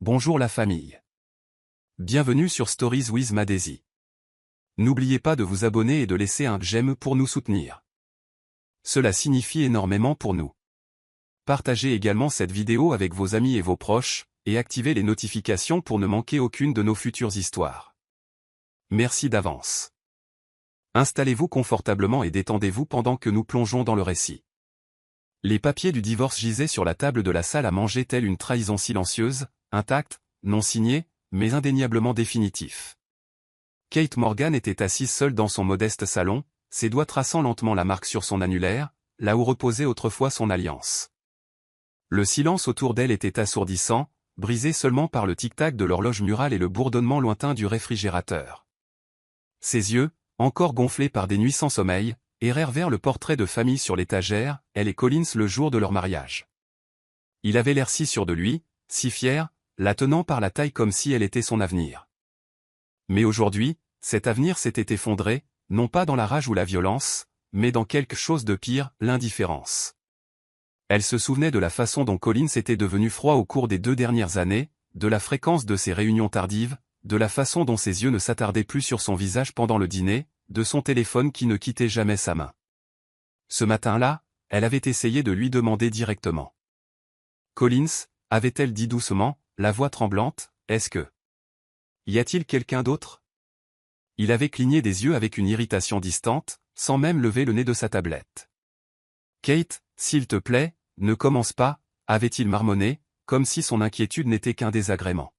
Bonjour la famille. Bienvenue sur Stories with Madesi. N'oubliez pas de vous abonner et de laisser un j'aime pour nous soutenir. Cela signifie énormément pour nous. Partagez également cette vidéo avec vos amis et vos proches, et activez les notifications pour ne manquer aucune de nos futures histoires. Merci d'avance. Installez-vous confortablement et détendez-vous pendant que nous plongeons dans le récit. Les papiers du divorce gisaient sur la table de la salle à manger telle une trahison silencieuse, intacte, non signée, mais indéniablement définitif. Kate Morgan était assise seule dans son modeste salon, ses doigts traçant lentement la marque sur son annulaire, là où reposait autrefois son alliance. Le silence autour d'elle était assourdissant, brisé seulement par le tic-tac de l'horloge murale et le bourdonnement lointain du réfrigérateur. Ses yeux, encore gonflés par des nuits sans sommeil, errèrent vers le portrait de famille sur l'étagère, elle et Collins le jour de leur mariage. Il avait l'air si sûr de lui, si fier, la tenant par la taille comme si elle était son avenir. Mais aujourd'hui, cet avenir s'était effondré, non pas dans la rage ou la violence, mais dans quelque chose de pire, l'indifférence. Elle se souvenait de la façon dont Collins était devenu froid au cours des 2 dernières années, de la fréquence de ses réunions tardives, de la façon dont ses yeux ne s'attardaient plus sur son visage pendant le dîner, de son téléphone qui ne quittait jamais sa main. Ce matin-là, elle avait essayé de lui demander directement. Collins, avait-elle dit doucement, la voix tremblante, est-ce que... Y a-t-il quelqu'un d'autre? Il avait cligné des yeux avec une irritation distante, sans même lever le nez de sa tablette. Kate, s'il te plaît, ne commence pas, avait-il marmonné, comme si son inquiétude n'était qu'un désagrément.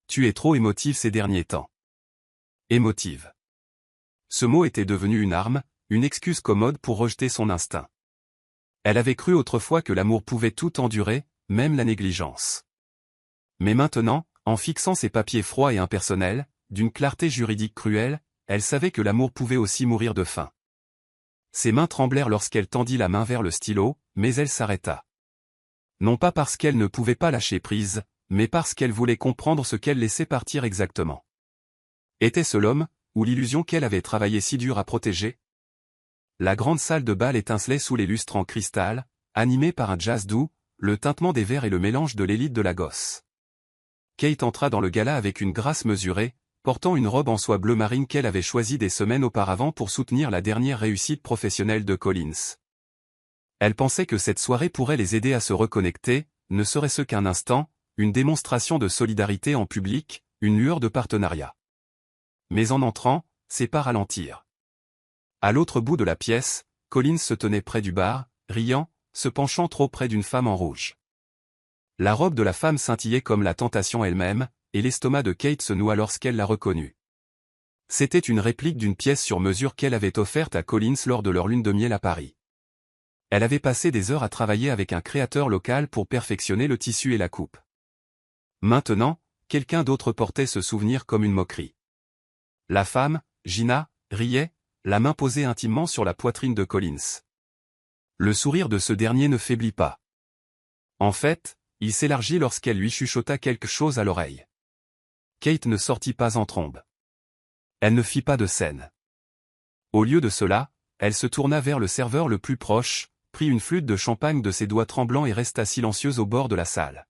Tu es trop émotive ces derniers temps. Émotive. Ce mot était devenu une arme, une excuse commode pour rejeter son instinct. Elle avait cru autrefois que l'amour pouvait tout endurer, même la négligence. Mais maintenant, en fixant ses papiers froids et impersonnels, d'une clarté juridique cruelle, elle savait que l'amour pouvait aussi mourir de faim. Ses mains tremblèrent lorsqu'elle tendit la main vers le stylo, mais elle s'arrêta. Non pas parce qu'elle ne pouvait pas lâcher prise, mais parce qu'elle voulait comprendre ce qu'elle laissait partir exactement. Était-ce l'homme, ou l'illusion qu'elle avait travaillé si dur à protéger? La grande salle de bal étincelait sous les lustres en cristal, animée par un jazz doux, le tintement des verres et le mélange de l'élite de la gosse. Kate entra dans le gala avec une grâce mesurée, portant une robe en soie bleu marine qu'elle avait choisie des semaines auparavant pour soutenir la dernière réussite professionnelle de Collins. Elle pensait que cette soirée pourrait les aider à se reconnecter, ne serait-ce qu'un instant, une démonstration de solidarité en public, une lueur de partenariat. Mais en entrant, ses pas ralentirent. À l'autre bout de la pièce, Collins se tenait près du bar, riant, se penchant trop près d'une femme en rouge. La robe de la femme scintillait comme la tentation elle-même, et l'estomac de Kate se noua lorsqu'elle la reconnut. C'était une réplique d'une pièce sur mesure qu'elle avait offerte à Collins lors de leur lune de miel à Paris. Elle avait passé des heures à travailler avec un créateur local pour perfectionner le tissu et la coupe. Maintenant, quelqu'un d'autre portait ce souvenir comme une moquerie. La femme, Gina, riait, la main posée intimement sur la poitrine de Collins. Le sourire de ce dernier ne faiblit pas. En fait, il s'élargit lorsqu'elle lui chuchota quelque chose à l'oreille. Kate ne sortit pas en trombe. Elle ne fit pas de scène. Au lieu de cela, elle se tourna vers le serveur le plus proche, prit une flûte de champagne de ses doigts tremblants et resta silencieuse au bord de la salle.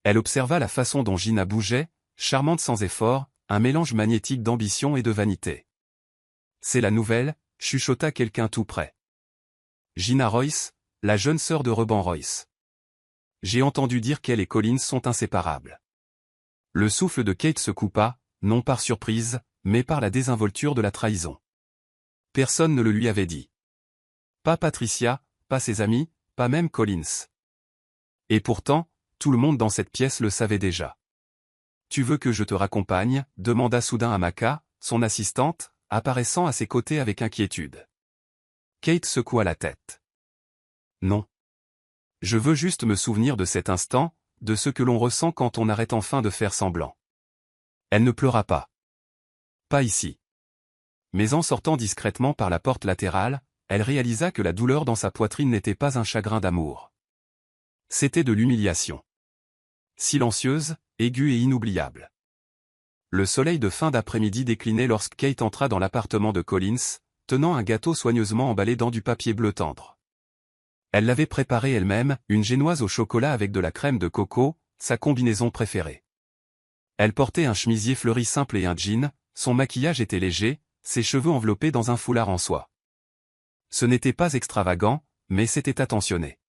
Elle observa la façon dont Gina bougeait, charmante sans effort, un mélange magnétique d'ambition et de vanité. C'est la nouvelle, chuchota quelqu'un tout près. Gina Royce, la jeune sœur de Ruben Royce. J'ai entendu dire qu'elle et Collins sont inséparables. Le souffle de Kate se coupa, non par surprise, mais par la désinvolture de la trahison. Personne ne le lui avait dit. Pas Patricia, pas ses amis, pas même Collins. Et pourtant, tout le monde dans cette pièce le savait déjà. Tu veux que je te raccompagne, demanda soudain Amaka, son assistante, apparaissant à ses côtés avec inquiétude. Kate secoua la tête. Non. Je veux juste me souvenir de cet instant, de ce que l'on ressent quand on arrête enfin de faire semblant. Elle ne pleura pas. Pas ici. Mais en sortant discrètement par la porte latérale, elle réalisa que la douleur dans sa poitrine n'était pas un chagrin d'amour. C'était de l'humiliation. Silencieuse, aiguë et inoubliable. Le soleil de fin d'après-midi déclinait lorsque Kate entra dans l'appartement de Collins, tenant un gâteau soigneusement emballé dans du papier bleu tendre. Elle l'avait préparé elle-même, une génoise au chocolat avec de la crème de coco, sa combinaison préférée. Elle portait un chemisier fleuri simple et un jean, son maquillage était léger, ses cheveux enveloppés dans un foulard en soie. Ce n'était pas extravagant, mais c'était attentionné.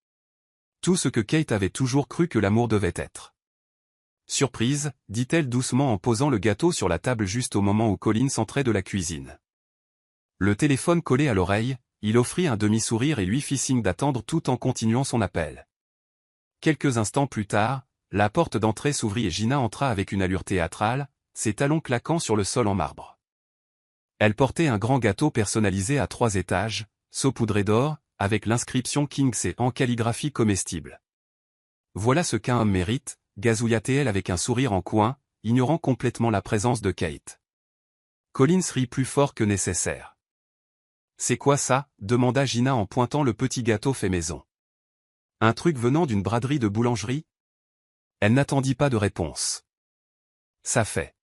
Tout ce que Kate avait toujours cru que l'amour devait être. Surprise, dit-elle doucement en posant le gâteau sur la table juste au moment où Collins entrait de la cuisine. Le téléphone collé à l'oreille, il offrit un demi-sourire et lui fit signe d'attendre tout en continuant son appel. Quelques instants plus tard, la porte d'entrée s'ouvrit et Gina entra avec une allure théâtrale, ses talons claquant sur le sol en marbre. Elle portait un grand gâteau personnalisé à 3 étages, saupoudré d'or, avec l'inscription King's en calligraphie comestible. Voilà ce qu'un homme mérite, gazouilla-t-elle avec un sourire en coin, ignorant complètement la présence de Kate. Collins rit plus fort que nécessaire. C'est quoi ça? Demanda Gina en pointant le petit gâteau fait maison. Un truc venant d'une braderie de boulangerie? Elle n'attendit pas de réponse. Ça fait.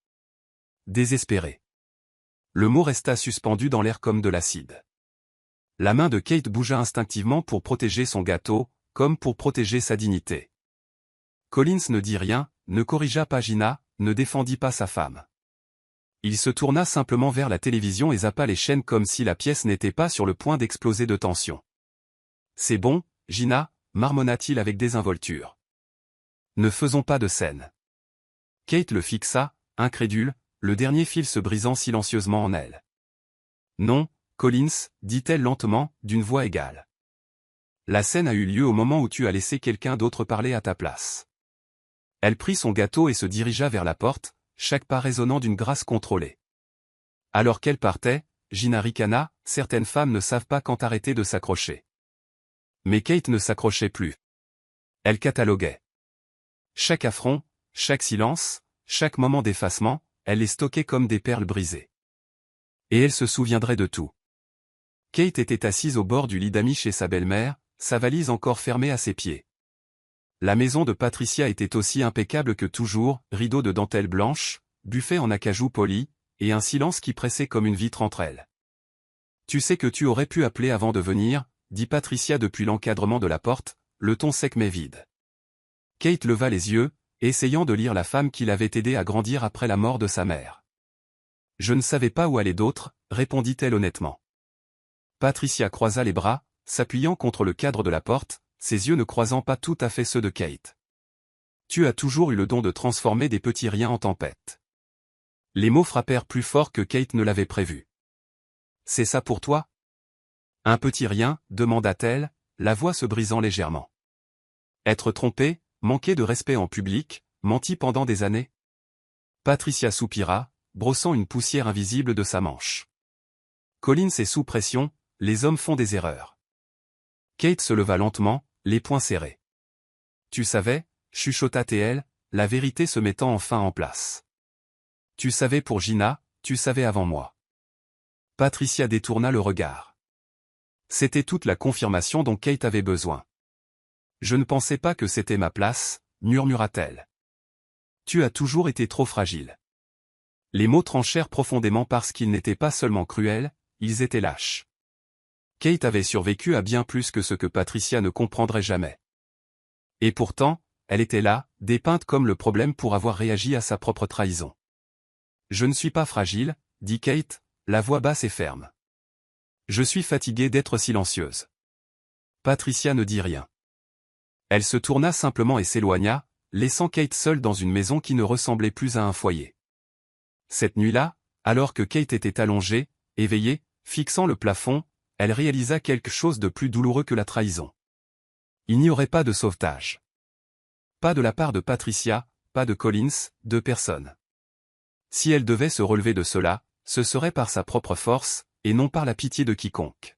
Désespéré. Le mot resta suspendu dans l'air comme de l'acide. La main de Kate bougea instinctivement pour protéger son gâteau, comme pour protéger sa dignité. Collins ne dit rien, ne corrigea pas Gina, ne défendit pas sa femme. Il se tourna simplement vers la télévision et zappa les chaînes comme si la pièce n'était pas sur le point d'exploser de tension. C'est bon, Gina, marmonna-t-il avec désinvolture. Ne faisons pas de scène. Kate le fixa, incrédule, le dernier fil se brisant silencieusement en elle. Non, Collins, dit-elle lentement, d'une voix égale. La scène a eu lieu au moment où tu as laissé quelqu'un d'autre parler à ta place. Elle prit son gâteau et se dirigea vers la porte, chaque pas résonnant d'une grâce contrôlée. Alors qu'elle partait, Gina ricana, certaines femmes ne savent pas quand arrêter de s'accrocher. Mais Kate ne s'accrochait plus. Elle cataloguait. Chaque affront, chaque silence, chaque moment d'effacement, elle les stockait comme des perles brisées. Et elle se souviendrait de tout. Kate était assise au bord du lit d'amis chez sa belle-mère, sa valise encore fermée à ses pieds. La maison de Patricia était aussi impeccable que toujours, rideaux de dentelle blanche, buffet en acajou poli, et un silence qui pressait comme une vitre entre elles. Tu sais que tu aurais pu appeler avant de venir, dit Patricia depuis l'encadrement de la porte, le ton sec mais vide. Kate leva les yeux, essayant de lire la femme qui l'avait aidé à grandir après la mort de sa mère. Je ne savais pas où aller d'autre, répondit-elle honnêtement. Patricia croisa les bras, s'appuyant contre le cadre de la porte, ses yeux ne croisant pas tout à fait ceux de Kate. Tu as toujours eu le don de transformer des petits riens en tempêtes. Les mots frappèrent plus fort que Kate ne l'avait prévu. C'est ça pour toi? Un petit rien, demanda-t-elle, la voix se brisant légèrement. Être trompé, manquer de respect en public, menti pendant des années? Patricia soupira, brossant une poussière invisible de sa manche. Collins est sous pression, les hommes font des erreurs. Kate se leva lentement, les poings serrés. Tu savais, chuchota-t-elle, la vérité se mettant enfin en place. Tu savais pour Gina, tu savais avant moi. Patricia détourna le regard. C'était toute la confirmation dont Kate avait besoin. Je ne pensais pas que c'était ma place, murmura-t-elle. Tu as toujours été trop fragile. Les mots tranchèrent profondément parce qu'ils n'étaient pas seulement cruels, ils étaient lâches. Kate avait survécu à bien plus que ce que Patricia ne comprendrait jamais. Et pourtant, elle était là, dépeinte comme le problème pour avoir réagi à sa propre trahison. Je ne suis pas fragile, dit Kate, la voix basse et ferme. Je suis fatiguée d'être silencieuse. Patricia ne dit rien. Elle se tourna simplement et s'éloigna, laissant Kate seule dans une maison qui ne ressemblait plus à un foyer. Cette nuit-là, alors que Kate était allongée, éveillée, fixant le plafond, elle réalisa quelque chose de plus douloureux que la trahison. Il n'y aurait pas de sauvetage. Pas de la part de Patricia, pas de Collins, de personne. Si elle devait se relever de cela, ce serait par sa propre force, et non par la pitié de quiconque.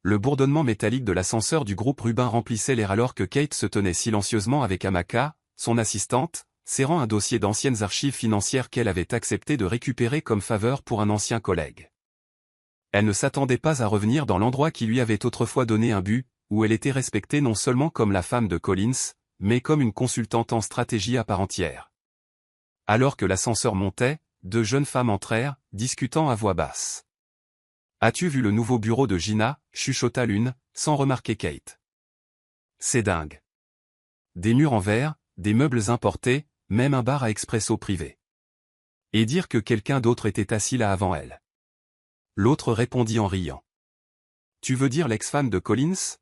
Le bourdonnement métallique de l'ascenseur du groupe Rubin remplissait l'air alors que Kate se tenait silencieusement avec Amaka, son assistante, serrant un dossier d'anciennes archives financières qu'elle avait accepté de récupérer comme faveur pour un ancien collègue. Elle ne s'attendait pas à revenir dans l'endroit qui lui avait autrefois donné un but, où elle était respectée non seulement comme la femme de Collins, mais comme une consultante en stratégie à part entière. Alors que l'ascenseur montait, 2 jeunes femmes entrèrent, discutant à voix basse. « As-tu vu le nouveau bureau de Gina » chuchota l'une, sans remarquer Kate. « C'est dingue. Des murs en verre, des meubles importés, même un bar à expresso privé. Et dire que quelqu'un d'autre était assis là avant elle. L'autre répondit en riant. Tu veux dire l'ex-femme de Collins?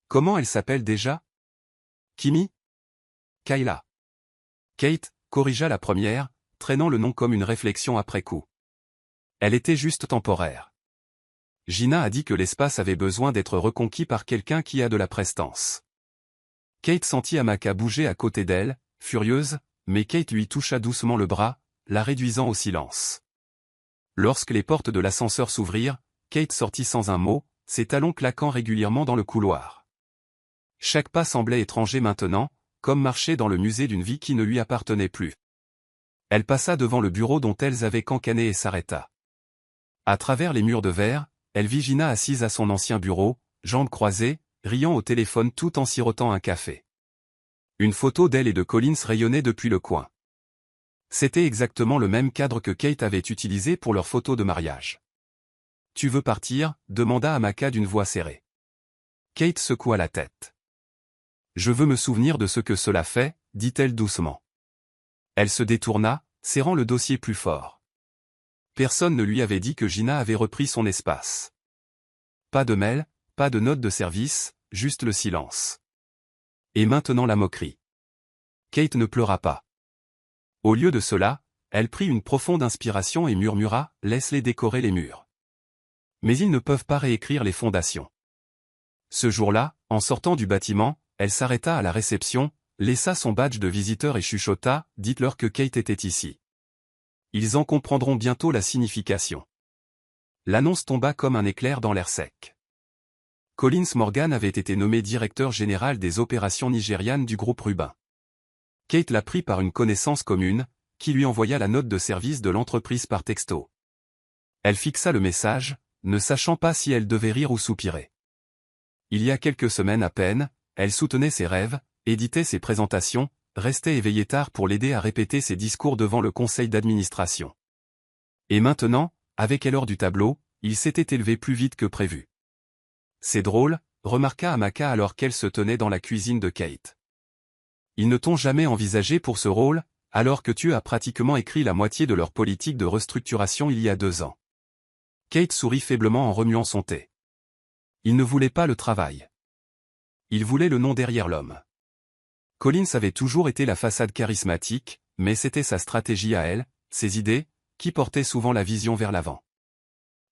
Comment elle s'appelle déjà? Kimi? Kayla. Kate corrigea la première, traînant le nom comme une réflexion après coup. Elle était juste temporaire. Gina a dit que l'espace avait besoin d'être reconquis par quelqu'un qui a de la prestance. Kate sentit Amaka bouger à côté d'elle, furieuse, mais Kate lui toucha doucement le bras, la réduisant au silence. Lorsque les portes de l'ascenseur s'ouvrirent, Kate sortit sans un mot, ses talons claquant régulièrement dans le couloir. Chaque pas semblait étranger maintenant, comme marcher dans le musée d'une vie qui ne lui appartenait plus. Elle passa devant le bureau dont elles avaient cancané et s'arrêta. À travers les murs de verre, elle vit Gina assise à son ancien bureau, jambes croisées, riant au téléphone tout en sirotant un café. Une photo d'elle et de Collins rayonnait depuis le coin. C'était exactement le même cadre que Kate avait utilisé pour leur photo de mariage. « Tu veux partir ?» demanda Amaka d'une voix serrée. Kate secoua la tête. « Je veux me souvenir de ce que cela fait », dit-elle doucement. Elle se détourna, serrant le dossier plus fort. Personne ne lui avait dit que Gina avait repris son espace. Pas de mail, pas de note de service, juste le silence. Et maintenant la moquerie. Kate ne pleura pas. Au lieu de cela, elle prit une profonde inspiration et murmura « Laisse-les décorer les murs. » Mais ils ne peuvent pas réécrire les fondations. Ce jour-là, en sortant du bâtiment, elle s'arrêta à la réception, laissa son badge de visiteur et chuchota « Dites-leur que Kate était ici. » Ils en comprendront bientôt la signification. L'annonce tomba comme un éclair dans l'air sec. Collins Morgan avait été nommé directeur général des opérations nigérianes du groupe Rubin. Kate l'apprit par une connaissance commune, qui lui envoya la note de service de l'entreprise par texto. Elle fixa le message, ne sachant pas si elle devait rire ou soupirer. Il y a quelques semaines à peine, elle soutenait ses rêves, éditait ses présentations, restait éveillée tard pour l'aider à répéter ses discours devant le conseil d'administration. Et maintenant, avec elle hors du tableau, il s'était élevé plus vite que prévu. C'est drôle, remarqua Amaka alors qu'elle se tenait dans la cuisine de Kate. Ils ne t'ont jamais envisagé pour ce rôle, alors que tu as pratiquement écrit la moitié de leur politique de restructuration il y a 2 ans. Kate sourit faiblement en remuant son thé. Il ne voulait pas le travail. Il voulait le nom derrière l'homme. Collins avait toujours été la façade charismatique, mais c'était sa stratégie à elle, ses idées, qui portaient souvent la vision vers l'avant.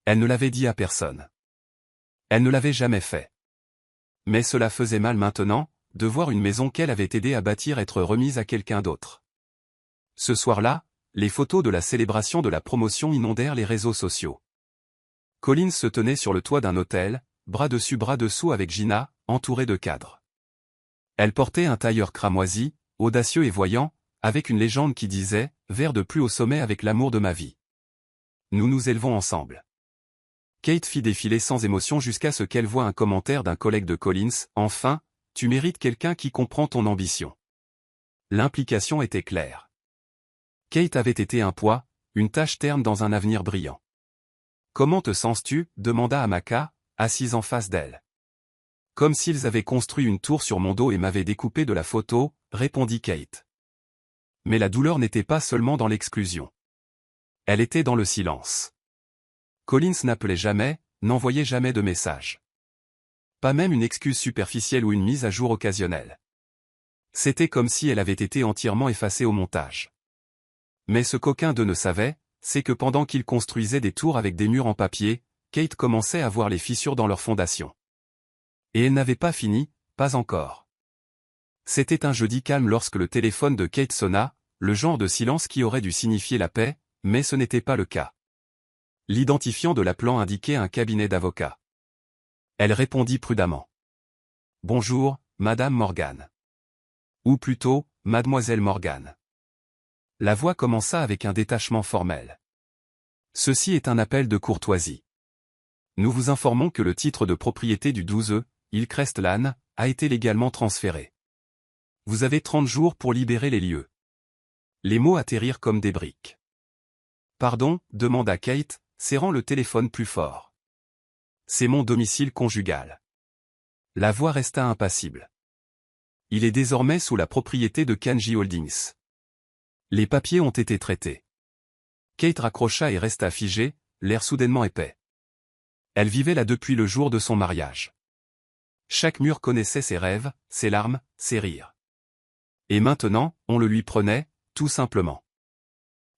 Elle ne l'avait dit à personne. Elle ne l'avait jamais fait. Mais cela faisait mal maintenant, de voir une maison qu'elle avait aidé à bâtir être remise à quelqu'un d'autre. Ce soir-là, les photos de la célébration de la promotion inondèrent les réseaux sociaux. Collins se tenait sur le toit d'un hôtel, bras dessus bras dessous avec Gina, entourée de cadres. Elle portait un tailleur cramoisi, audacieux et voyant, avec une légende qui disait « Vers de plus haut sommet avec l'amour de ma vie. Nous nous élevons ensemble ». Kate fit défiler sans émotion jusqu'à ce qu'elle voie un commentaire d'un collègue de Collins « Enfin, tu mérites quelqu'un qui comprend ton ambition. » L'implication était claire. Kate avait été un poids, une tâche terne dans un avenir brillant. « Comment te sens-tu » demanda Amaka, assise en face d'elle. « Comme s'ils avaient construit une tour sur mon dos et m'avaient découpé de la photo » répondit Kate. Mais la douleur n'était pas seulement dans l'exclusion. Elle était dans le silence. Collins n'appelait jamais, n'envoyait jamais de message. Pas même une excuse superficielle ou une mise à jour occasionnelle. C'était comme si elle avait été entièrement effacée au montage. Mais ce qu'aucun d'eux ne savait, c'est que pendant qu'ils construisaient des tours avec des murs en papier, Kate commençait à voir les fissures dans leurs fondations. Et elle n'avait pas fini, pas encore. C'était un jeudi calme lorsque le téléphone de Kate sonna, le genre de silence qui aurait dû signifier la paix, mais ce n'était pas le cas. L'identifiant de l'appelant indiquait un cabinet d'avocats. Elle répondit prudemment. « Bonjour, Madame Morgan. » Ou plutôt, Mademoiselle Morgan. La voix commença avec un détachement formel. « Ceci est un appel de courtoisie. Nous vous informons que le titre de propriété du 12 Hillcrest Lane a été légalement transféré. Vous avez 30 jours pour libérer les lieux. » Les mots atterrirent comme des briques. « Pardon » demanda Kate, serrant le téléphone plus fort. « C'est mon domicile conjugal. » La voix resta impassible. Il est désormais sous la propriété de Kanji Holdings. Les papiers ont été traités. Kate raccrocha et resta figée, l'air soudainement épais. Elle vivait là depuis le jour de son mariage. Chaque mur connaissait ses rêves, ses larmes, ses rires. Et maintenant, on le lui prenait, tout simplement.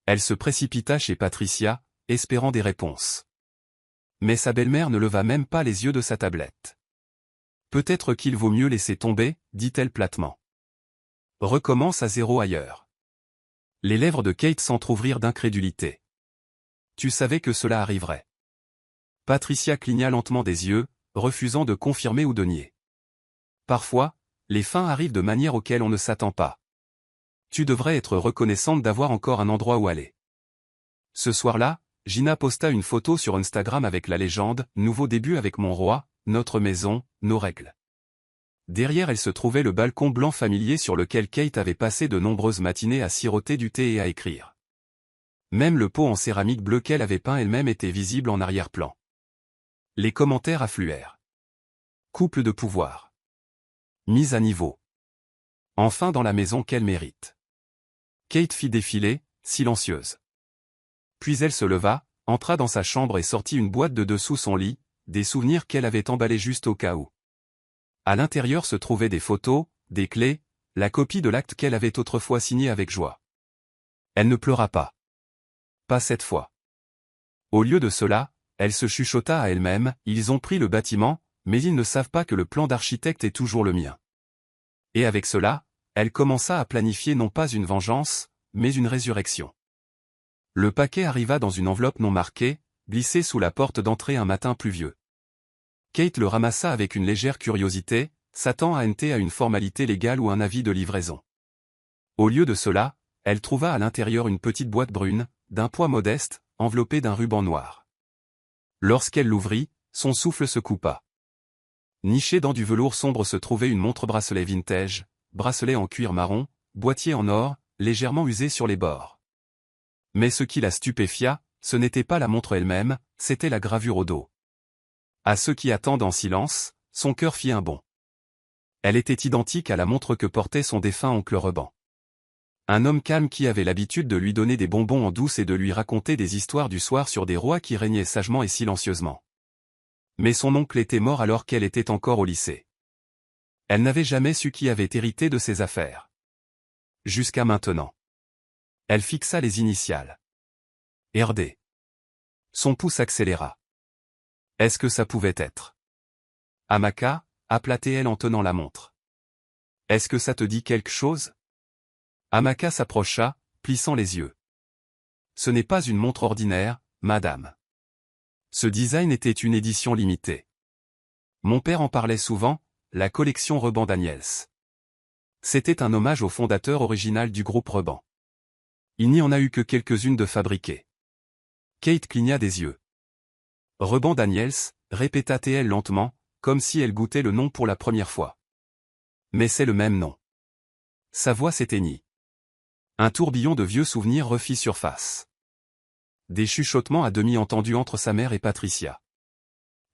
Elle se précipita chez Patricia, espérant des réponses. Mais sa belle-mère ne leva même pas les yeux de sa tablette. Peut-être qu'il vaut mieux laisser tomber, dit-elle platement. Recommence à zéro ailleurs. Les lèvres de Kate s'entr'ouvrirent d'incrédulité. Tu savais que cela arriverait. Patricia cligna lentement des yeux, refusant de confirmer ou de nier. Parfois, les fins arrivent de manière auxquelles on ne s'attend pas. Tu devrais être reconnaissante d'avoir encore un endroit où aller. Ce soir-là, Gina posta une photo sur Instagram avec la légende « Nouveau début avec mon roi, notre maison, nos règles ». Derrière elle se trouvait le balcon blanc familier sur lequel Kate avait passé de nombreuses matinées à siroter du thé et à écrire. Même le pot en céramique bleue qu'elle avait peint elle-même était visible en arrière-plan. Les commentaires affluèrent. Couple de pouvoir. Mise à niveau. Enfin dans la maison qu'elle mérite. Kate fit défiler, silencieuse. Puis elle se leva, entra dans sa chambre et sortit une boîte de dessous son lit, des souvenirs qu'elle avait emballés juste au cas où. À l'intérieur se trouvaient des photos, des clés, la copie de l'acte qu'elle avait autrefois signé avec joie. Elle ne pleura pas. Pas cette fois. Au lieu de cela, elle se chuchota à elle-même, ils ont pris le bâtiment, mais ils ne savent pas que le plan d'architecte est toujours le mien. Et avec cela, elle commença à planifier non pas une vengeance, mais une résurrection. Le paquet arriva dans une enveloppe non marquée, glissée sous la porte d'entrée un matin pluvieux. Kate le ramassa avec une légère curiosité, s'attendant à une formalité légale ou un avis de livraison. Au lieu de cela, elle trouva à l'intérieur une petite boîte brune, d'un poids modeste, enveloppée d'un ruban noir. Lorsqu'elle l'ouvrit, son souffle se coupa. Nichée dans du velours sombre se trouvait une montre-bracelet vintage, bracelet en cuir marron, boîtier en or, légèrement usé sur les bords. Mais ce qui la stupéfia, ce n'était pas la montre elle-même, c'était la gravure au dos. À ceux qui attendent en silence, son cœur fit un bond. Elle était identique à la montre que portait son défunt oncle Reban. Un homme calme qui avait l'habitude de lui donner des bonbons en douce et de lui raconter des histoires du soir sur des rois qui régnaient sagement et silencieusement. Mais son oncle était mort alors qu'elle était encore au lycée. Elle n'avait jamais su qui avait hérité de ses affaires. Jusqu'à maintenant. Elle fixa les initiales. RD. Son pouce accéléra. Est-ce que ça pouvait être Amaka, appela-t-elle en tenant la montre. Est-ce que ça te dit quelque chose Amaka s'approcha, plissant les yeux. Ce n'est pas une montre ordinaire, madame. Ce design était une édition limitée. Mon père en parlait souvent, la collection Reban Daniels. C'était un hommage au fondateur original du groupe Reban. Il n'y en a eu que quelques-unes de fabriquées. Kate cligna des yeux. Reban Daniels, répéta-t-elle lentement, comme si elle goûtait le nom pour la première fois. Mais c'est le même nom. Sa voix s'éteignit. Un tourbillon de vieux souvenirs refit surface. Des chuchotements à demi entendus entre sa mère et Patricia.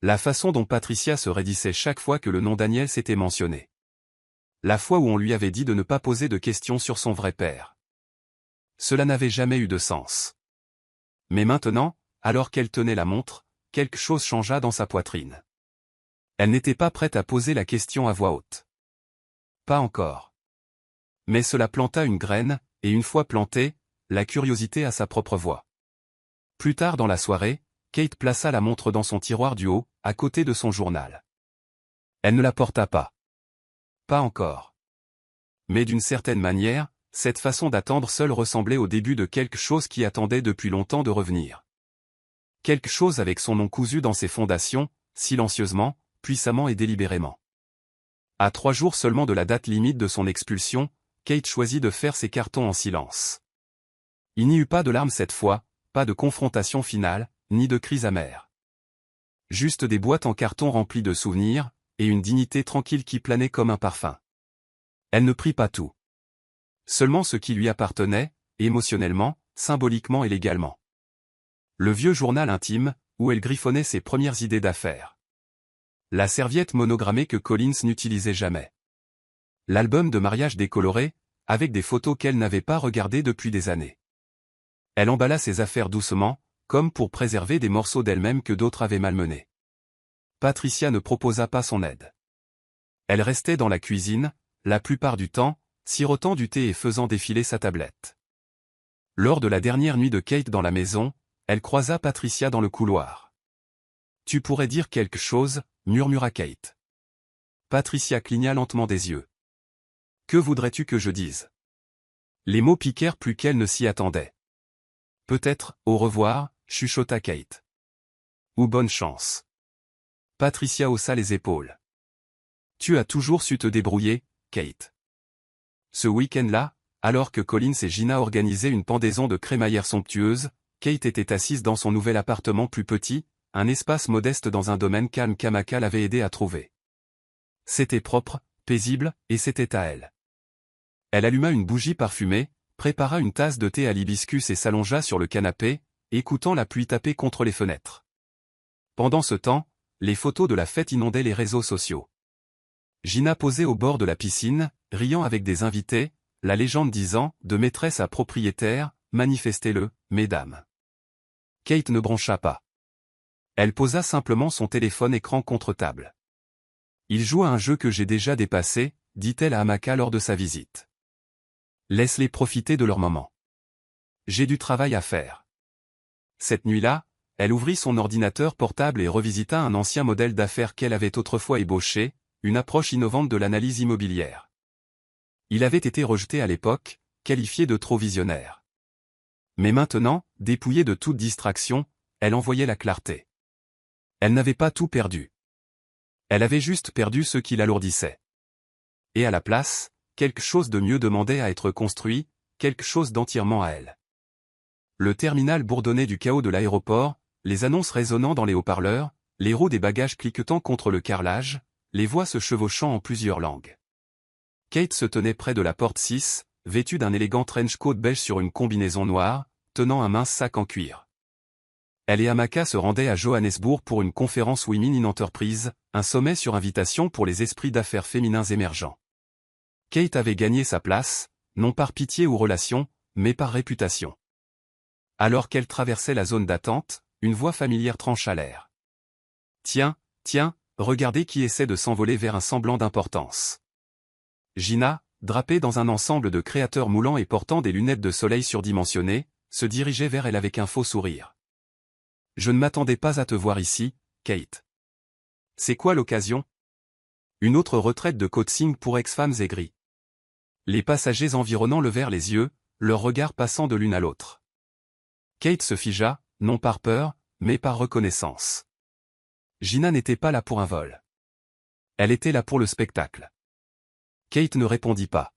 La façon dont Patricia se raidissait chaque fois que le nom Daniels était mentionné. La fois où on lui avait dit de ne pas poser de questions sur son vrai père. Cela n'avait jamais eu de sens. Mais maintenant, alors qu'elle tenait la montre, quelque chose changea dans sa poitrine. Elle n'était pas prête à poser la question à voix haute. Pas encore. Mais cela planta une graine, et une fois plantée, la curiosité a sa propre voix. Plus tard dans la soirée, Kate plaça la montre dans son tiroir du haut, à côté de son journal. Elle ne la porta pas. Pas encore. Mais d'une certaine manière, cette façon d'attendre seule ressemblait au début de quelque chose qui attendait depuis longtemps de revenir. Quelque chose avec son nom cousu dans ses fondations, silencieusement, puissamment et délibérément. À 3 jours seulement de la date limite de son expulsion, Kate choisit de faire ses cartons en silence. Il n'y eut pas de larmes cette fois, pas de confrontation finale, ni de cris amers. Juste des boîtes en carton remplies de souvenirs, et une dignité tranquille qui planait comme un parfum. Elle ne prit pas tout. Seulement ce qui lui appartenait, émotionnellement, symboliquement et légalement. Le vieux journal intime, où elle griffonnait ses premières idées d'affaires. La serviette monogrammée que Collins n'utilisait jamais. L'album de mariage décoloré, avec des photos qu'elle n'avait pas regardées depuis des années. Elle emballa ses affaires doucement, comme pour préserver des morceaux d'elle-même que d'autres avaient malmenés. Patricia ne proposa pas son aide. Elle restait dans la cuisine, la plupart du temps, sirotant du thé et faisant défiler sa tablette. Lors de la dernière nuit de Kate dans la maison, elle croisa Patricia dans le couloir. « Tu pourrais dire quelque chose » murmura Kate. Patricia cligna lentement des yeux. « Que voudrais-tu que je dise ?» Les mots piquèrent plus qu'elle ne s'y attendait. « Peut-être, au revoir » chuchota Kate. « Ou bonne chance. » Patricia haussa les épaules. « Tu as toujours su te débrouiller, Kate. » Ce week-end-là, alors que Collins et Gina organisaient une pendaison de crémaillère somptueuse, Kate était assise dans son nouvel appartement plus petit, un espace modeste dans un domaine calme qu'Amaka l'avait aidé à trouver. C'était propre, paisible, et c'était à elle. Elle alluma une bougie parfumée, prépara une tasse de thé à l'hibiscus et s'allongea sur le canapé, écoutant la pluie taper contre les fenêtres. Pendant ce temps, les photos de la fête inondaient les réseaux sociaux. Gina posait au bord de la piscine, riant avec des invités, la légende disant, de maîtresse à propriétaire, manifestez-le, mesdames. Kate ne broncha pas. Elle posa simplement son téléphone écran contre table. Il joue à un jeu que j'ai déjà dépassé, dit-elle à Amaka lors de sa visite. Laisse-les profiter de leur moment. J'ai du travail à faire. Cette nuit-là, elle ouvrit son ordinateur portable et revisita un ancien modèle d'affaires qu'elle avait autrefois ébauché, une approche innovante de l'analyse immobilière. Il avait été rejeté à l'époque, qualifié de trop visionnaire. Mais maintenant, dépouillée de toute distraction, elle en voyait la clarté. Elle n'avait pas tout perdu. Elle avait juste perdu ce qui l'alourdissait. Et à la place, quelque chose de mieux demandait à être construit, quelque chose d'entièrement à elle. Le terminal bourdonnait du chaos de l'aéroport, les annonces résonnant dans les haut-parleurs, les roues des bagages cliquetant contre le carrelage, les voix se chevauchant en plusieurs langues. Kate se tenait près de la porte 6, vêtue d'un élégant trench coat beige sur une combinaison noire, tenant un mince sac en cuir. Elle et Amaka se rendaient à Johannesburg pour une conférence Women in Enterprise, un sommet sur invitation pour les esprits d'affaires féminins émergents. Kate avait gagné sa place, non par pitié ou relation, mais par réputation. Alors qu'elle traversait la zone d'attente, une voix familière trancha l'air. « Tiens, regardez qui essaie de s'envoler vers un semblant d'importance. » Gina, drapée dans un ensemble de créateurs moulants et portant des lunettes de soleil surdimensionnées, se dirigeait vers elle avec un faux sourire. « Je ne m'attendais pas à te voir ici, Kate. » « C'est quoi l'occasion ?» Une autre retraite de coaching pour ex-femmes aigries. Les passagers environnants levèrent les yeux, leurs regards passant de l'une à l'autre. Kate se figea, non par peur, mais par reconnaissance. Gina n'était pas là pour un vol. Elle était là pour le spectacle. Kate ne répondit pas.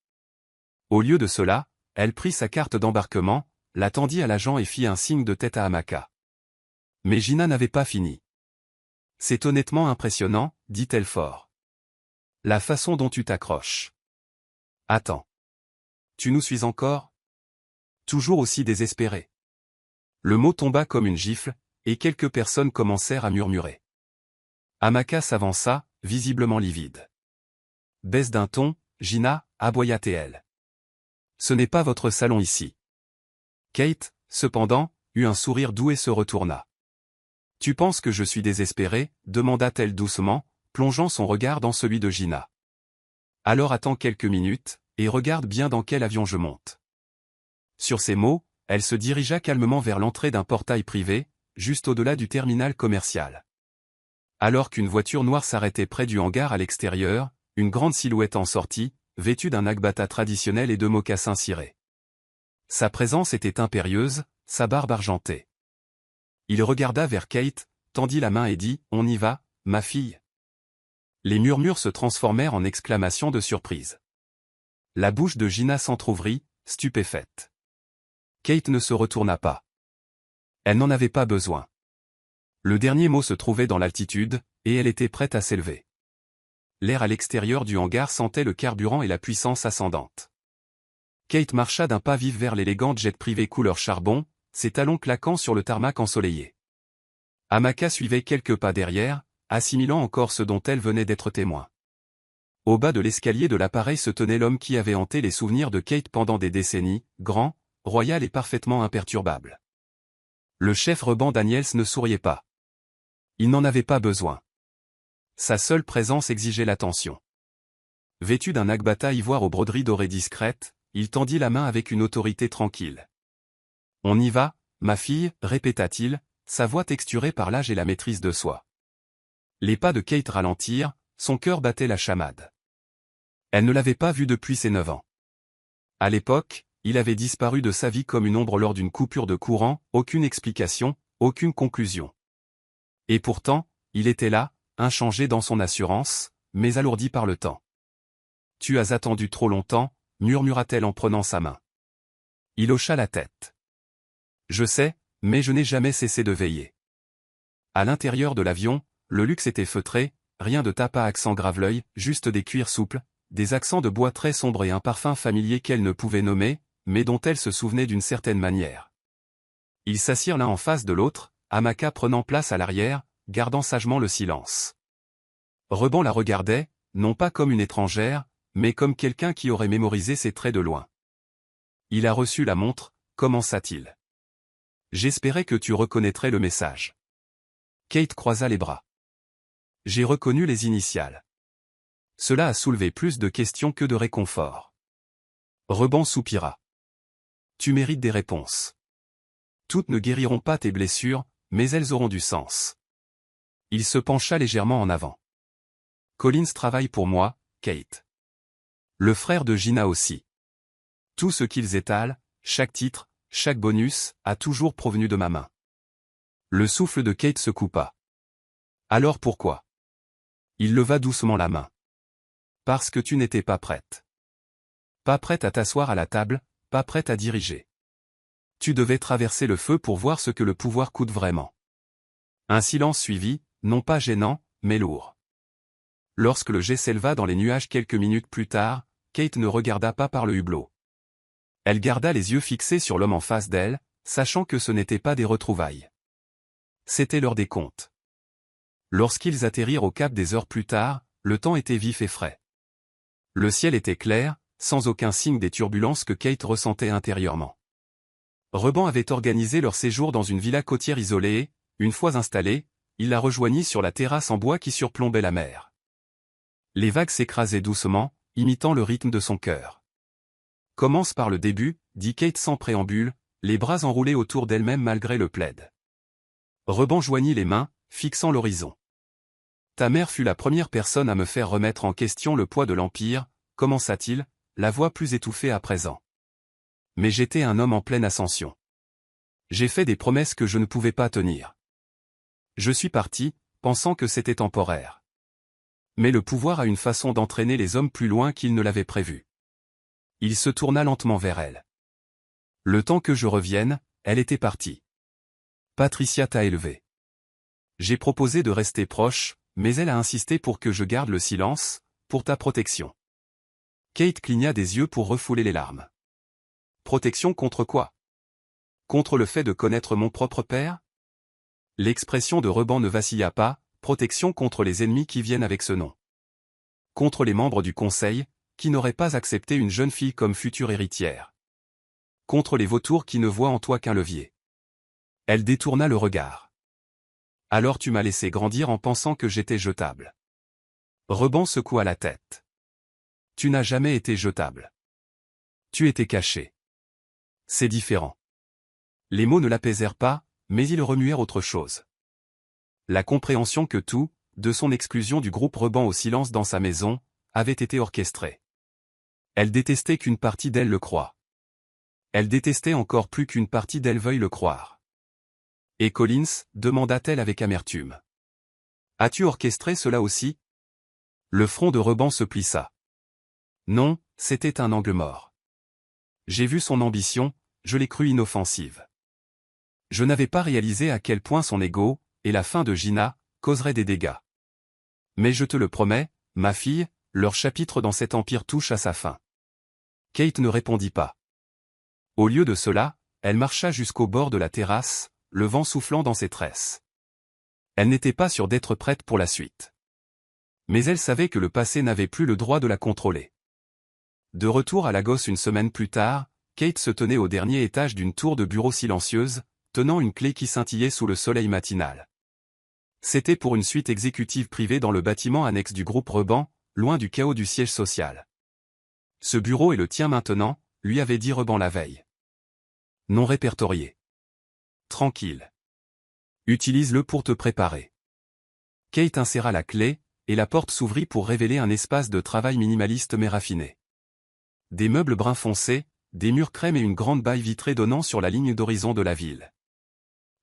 Au lieu de cela, elle prit sa carte d'embarquement, la tendit à l'agent et fit un signe de tête à Amaka. Mais Gina n'avait pas fini. « C'est honnêtement impressionnant, dit-elle fort. La façon dont tu t'accroches. Attends. Tu nous suis encore ? Toujours aussi désespéré. » Le mot tomba comme une gifle, et quelques personnes commencèrent à murmurer. Amaka s'avança, visiblement livide. « Baisse d'un ton, Gina, aboya-t-elle. Ce n'est pas votre salon ici. » Kate, cependant, eut un sourire doux et se retourna. « Tu penses que je suis désespéré ?» demanda-t-elle doucement, plongeant son regard dans celui de Gina. « Alors attends quelques minutes, et regarde bien dans quel avion je monte. » Sur ces mots, elle se dirigea calmement vers l'entrée d'un portail privé, juste au-delà du terminal commercial. Alors qu'une voiture noire s'arrêtait près du hangar à l'extérieur, une grande silhouette en sortit, vêtue d'un agbata traditionnel et de mocassins cirés. Sa présence était impérieuse, sa barbe argentée. Il regarda vers Kate, tendit la main et dit « On y va, ma fille ?» Les murmures se transformèrent en exclamations de surprise. La bouche de Gina s'entr'ouvrit, stupéfaite. Kate ne se retourna pas. Elle n'en avait pas besoin. Le dernier mot se trouvait dans l'altitude, et elle était prête à s'élever. L'air à l'extérieur du hangar sentait le carburant et la puissance ascendante. Kate marcha d'un pas vif vers l'élégante jet privé couleur charbon, ses talons claquant sur le tarmac ensoleillé. Amaka suivait quelques pas derrière, assimilant encore ce dont elle venait d'être témoin. Au bas de l'escalier de l'appareil se tenait l'homme qui avait hanté les souvenirs de Kate pendant des décennies, grand, royal et parfaitement imperturbable. Le chef Reban Daniels ne souriait pas. Il n'en avait pas besoin. Sa seule présence exigeait l'attention. Vêtu d'un agbata ivoire aux broderies dorées discrètes, il tendit la main avec une autorité tranquille. « On y va, ma fille » répéta-t-il, sa voix texturée par l'âge et la maîtrise de soi. Les pas de Kate ralentirent, son cœur battait la chamade. Elle ne l'avait pas vu depuis ses 9 ans. À l'époque, il avait disparu de sa vie comme une ombre lors d'une coupure de courant, aucune explication, aucune conclusion. Et pourtant, il était là, inchangé dans son assurance, mais alourdi par le temps. « Tu as attendu trop longtemps » murmura-t-elle en prenant sa main. Il hocha la tête. « Je sais, mais je n'ai jamais cessé de veiller. » À l'intérieur de l'avion, le luxe était feutré, rien de tape à accent grave-l'œil, juste des cuirs souples, des accents de bois très sombres et un parfum familier qu'elle ne pouvait nommer, mais dont elle se souvenait d'une certaine manière. Ils s'assirent l'un en face de l'autre, Amaka prenant place à l'arrière, gardant sagement le silence. Reban la regardait, non pas comme une étrangère, mais comme quelqu'un qui aurait mémorisé ses traits de loin. « Il a reçu la montre » commença-t-il. « J'espérais que tu reconnaîtrais le message. » Kate croisa les bras. « J'ai reconnu les initiales. » Cela a soulevé plus de questions que de réconfort. Reban soupira. « Tu mérites des réponses. Toutes ne guériront pas tes blessures, mais elles auront du sens. » Il se pencha légèrement en avant. « Collins travaille pour moi, Kate. Le frère de Gina aussi. Tout ce qu'ils étalent, chaque titre, chaque bonus, a toujours provenu de ma main. » Le souffle de Kate se coupa. « Alors pourquoi ?» Il leva doucement la main. « Parce que tu n'étais pas prête. Pas prête à t'asseoir à la table, pas prête à diriger. Tu devais traverser le feu pour voir ce que le pouvoir coûte vraiment. » Un silence suivit, non pas gênant, mais lourd. Lorsque le jet s'éleva dans les nuages quelques minutes plus tard, Kate ne regarda pas par le hublot. Elle garda les yeux fixés sur l'homme en face d'elle, sachant que ce n'était pas des retrouvailles. C'était l'heure des comptes. Lorsqu'ils atterrirent au Cap des heures plus tard, le temps était vif et frais. Le ciel était clair, sans aucun signe des turbulences que Kate ressentait intérieurement. Reban avait organisé leur séjour dans une villa côtière isolée et, une fois installé, il la rejoignit sur la terrasse en bois qui surplombait la mer. Les vagues s'écrasaient doucement, imitant le rythme de son cœur. « Commence par le début » dit Kate sans préambule, les bras enroulés autour d'elle-même malgré le plaid. Reban joignit les mains, fixant l'horizon. « Ta mère fut la première personne à me faire remettre en question le poids de l'Empire » commença-t-il, la voix plus étouffée à présent. « Mais j'étais un homme en pleine ascension. J'ai fait des promesses que je ne pouvais pas tenir. Je suis parti, pensant que c'était temporaire. Mais le pouvoir a une façon d'entraîner les hommes plus loin qu'ils ne l'avaient prévu. » Il se tourna lentement vers elle. « Le temps que je revienne, elle était partie. Patricia t'a élevé. J'ai proposé de rester proche, mais elle a insisté pour que je garde le silence, pour ta protection. » Kate cligna des yeux pour refouler les larmes. « Protection contre quoi? Contre le fait de connaître mon propre père ?» L'expression de Reban ne vacilla pas, protection contre les ennemis qui viennent avec ce nom. Contre les membres du Conseil, qui n'auraient pas accepté une jeune fille comme future héritière. Contre les vautours qui ne voient en toi qu'un levier. Elle détourna le regard. « Alors tu m'as laissé grandir en pensant que j'étais jetable. » Reban secoua la tête. « Tu n'as jamais été jetable. Tu étais caché. C'est différent. » Les mots ne l'apaisèrent pas, mais ils remuèrent autre chose. La compréhension que tout, de son exclusion du groupe Reban au silence dans sa maison, avait été orchestré. Elle détestait qu'une partie d'elle le croie. Elle détestait encore plus qu'une partie d'elle veuille le croire. « Et Collins » demanda-t-elle avec amertume. « As-tu orchestré cela aussi ?» Le front de Reban se plissa. « Non, c'était un angle mort. J'ai vu son ambition, je l'ai crue inoffensive. Je n'avais pas réalisé à quel point son ego, et la fin de Gina, causeraient des dégâts. Mais je te le promets, ma fille, leur chapitre dans cet empire touche à sa fin. » Kate ne répondit pas. Au lieu de cela, elle marcha jusqu'au bord de la terrasse, le vent soufflant dans ses tresses. Elle n'était pas sûre d'être prête pour la suite. Mais elle savait que le passé n'avait plus le droit de la contrôler. De retour à Lagos une semaine plus tard, Kate se tenait au dernier étage d'une tour de bureau silencieuse, tenant une clé qui scintillait sous le soleil matinal. C'était pour une suite exécutive privée dans le bâtiment annexe du groupe Reban, loin du chaos du siège social. Ce bureau est le tien maintenant, lui avait dit Reban la veille. Non répertorié. Tranquille. Utilise-le pour te préparer. Kate inséra la clé, et la porte s'ouvrit pour révéler un espace de travail minimaliste mais raffiné. Des meubles brun foncé, des murs crème et une grande baille vitrée donnant sur la ligne d'horizon de la ville.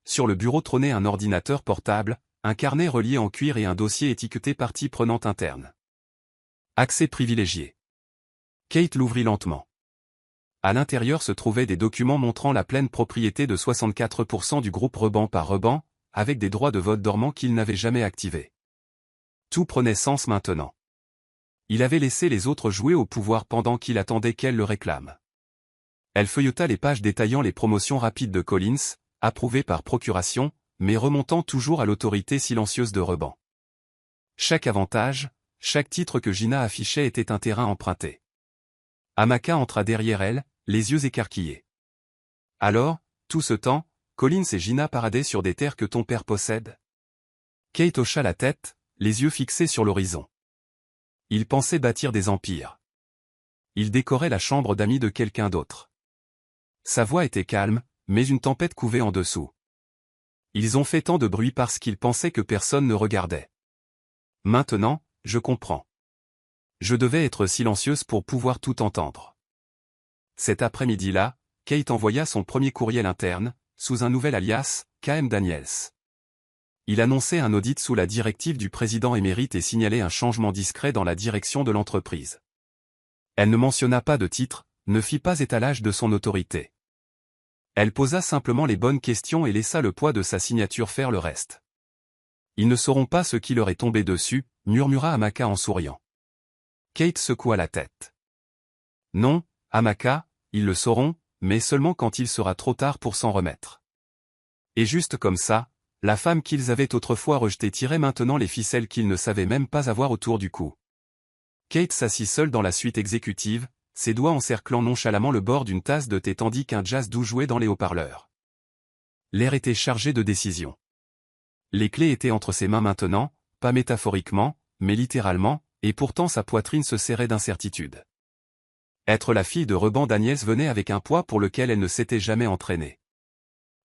Sur le bureau trônait un ordinateur portable, un carnet relié en cuir et un dossier étiqueté partie prenante interne. Accès privilégié. Kate l'ouvrit lentement. À l'intérieur se trouvaient des documents montrant la pleine propriété de 64% du groupe Reban par Reban, avec des droits de vote dormants qu'il n'avait jamais activés. Tout prenait sens maintenant. Il avait laissé les autres jouer au pouvoir pendant qu'il attendait qu'elle le réclame. Elle feuilleta les pages détaillant les promotions rapides de Collins, approuvées par procuration, mais remontant toujours à l'autorité silencieuse de Reban. Chaque avantage, chaque titre que Gina affichait était un terrain emprunté. Amaka entra derrière elle, les yeux écarquillés. Alors, tout ce temps, Collins et Gina paradaient sur des terres que ton père possède? Kate hocha la tête, les yeux fixés sur l'horizon. Ils pensaient bâtir des empires. Ils décoraient la chambre d'amis de quelqu'un d'autre. Sa voix était calme, mais une tempête couvait en dessous. Ils ont fait tant de bruit parce qu'ils pensaient que personne ne regardait. Maintenant, je comprends. Je devais être silencieuse pour pouvoir tout entendre. Cet après-midi-là, Kate envoya son premier courriel interne, sous un nouvel alias, KM Daniels. Il annonçait un audit sous la directive du président émérite et signalait un changement discret dans la direction de l'entreprise. Elle ne mentionna pas de titre, ne fit pas étalage de son autorité. Elle posa simplement les bonnes questions et laissa le poids de sa signature faire le reste. Ils ne sauront pas ce qui leur est tombé dessus, murmura Amaka en souriant. Kate secoua la tête. Non, Amaka, ils le sauront, mais seulement quand il sera trop tard pour s'en remettre. Et juste comme ça, la femme qu'ils avaient autrefois rejetée tirait maintenant les ficelles qu'ils ne savaient même pas avoir autour du cou. Kate s'assit seule dans la suite exécutive, ses doigts encerclant nonchalamment le bord d'une tasse de thé tandis qu'un jazz doux jouait dans les haut-parleurs. L'air était chargé de décision. Les clés étaient entre ses mains maintenant, pas métaphoriquement, mais littéralement, et pourtant sa poitrine se serrait d'incertitude. Être la fille de Reban Daniels venait avec un poids pour lequel elle ne s'était jamais entraînée.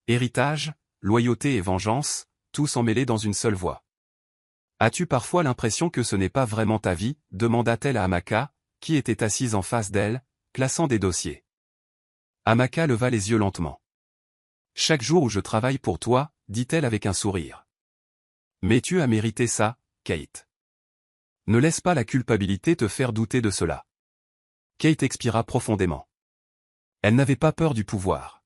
Héritage, loyauté et vengeance, tous emmêlés dans une seule voix. As-tu parfois l'impression que ce n'est pas vraiment ta vie, demanda-t-elle à Amaka, qui était assise en face d'elle, classant des dossiers. Amaka leva les yeux lentement. Chaque jour où je travaille pour toi, dit-elle avec un sourire. Mais tu as mérité ça, Kate. Ne laisse pas la culpabilité te faire douter de cela. Kate expira profondément. Elle n'avait pas peur du pouvoir.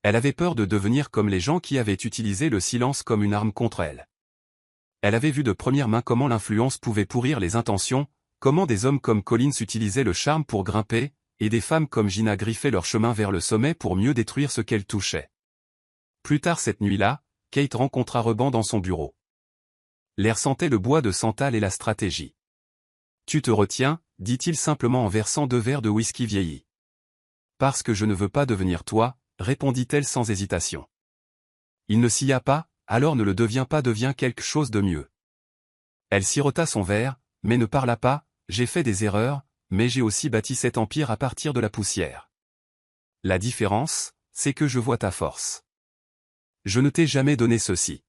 Elle avait peur de devenir comme les gens qui avaient utilisé le silence comme une arme contre elle. Elle avait vu de première main comment l'influence pouvait pourrir les intentions, comment des hommes comme Collins utilisaient le charme pour grimper, et des femmes comme Gina griffaient leur chemin vers le sommet pour mieux détruire ce qu'elles touchaient. Plus tard cette nuit-là, Kate rencontra Reban dans son bureau. L'air sentait le bois de santal et la stratégie. « Tu te retiens » dit-il simplement en versant 2 verres de whisky vieilli. « Parce que je ne veux pas devenir toi » répondit-elle sans hésitation. Il ne s'y a pas, alors ne le deviens pas, devient quelque chose de mieux. Elle sirota son verre, mais ne parla pas, j'ai fait des erreurs, mais j'ai aussi bâti cet empire à partir de la poussière. La différence, c'est que je vois ta force. Je ne t'ai jamais donné ceci.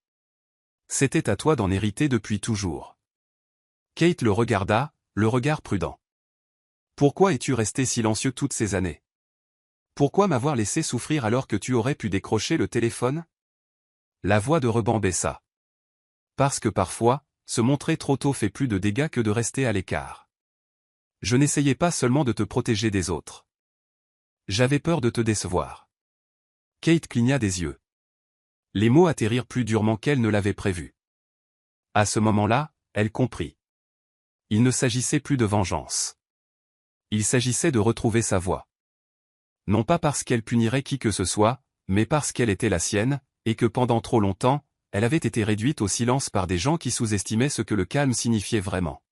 C'était à toi d'en hériter depuis toujours. Kate le regarda, le regard prudent. Pourquoi es-tu resté silencieux toutes ces années? Pourquoi m'avoir laissé souffrir alors que tu aurais pu décrocher le téléphone? La voix de Reban baissa. Parce que parfois, se montrer trop tôt fait plus de dégâts que de rester à l'écart. Je n'essayais pas seulement de te protéger des autres. J'avais peur de te décevoir. Kate cligna des yeux. Les mots atterrirent plus durement qu'elle ne l'avait prévu. À ce moment-là, elle comprit. Il ne s'agissait plus de vengeance. Il s'agissait de retrouver sa voix. Non pas parce qu'elle punirait qui que ce soit, mais parce qu'elle était la sienne, et que pendant trop longtemps, elle avait été réduite au silence par des gens qui sous-estimaient ce que le calme signifiait vraiment.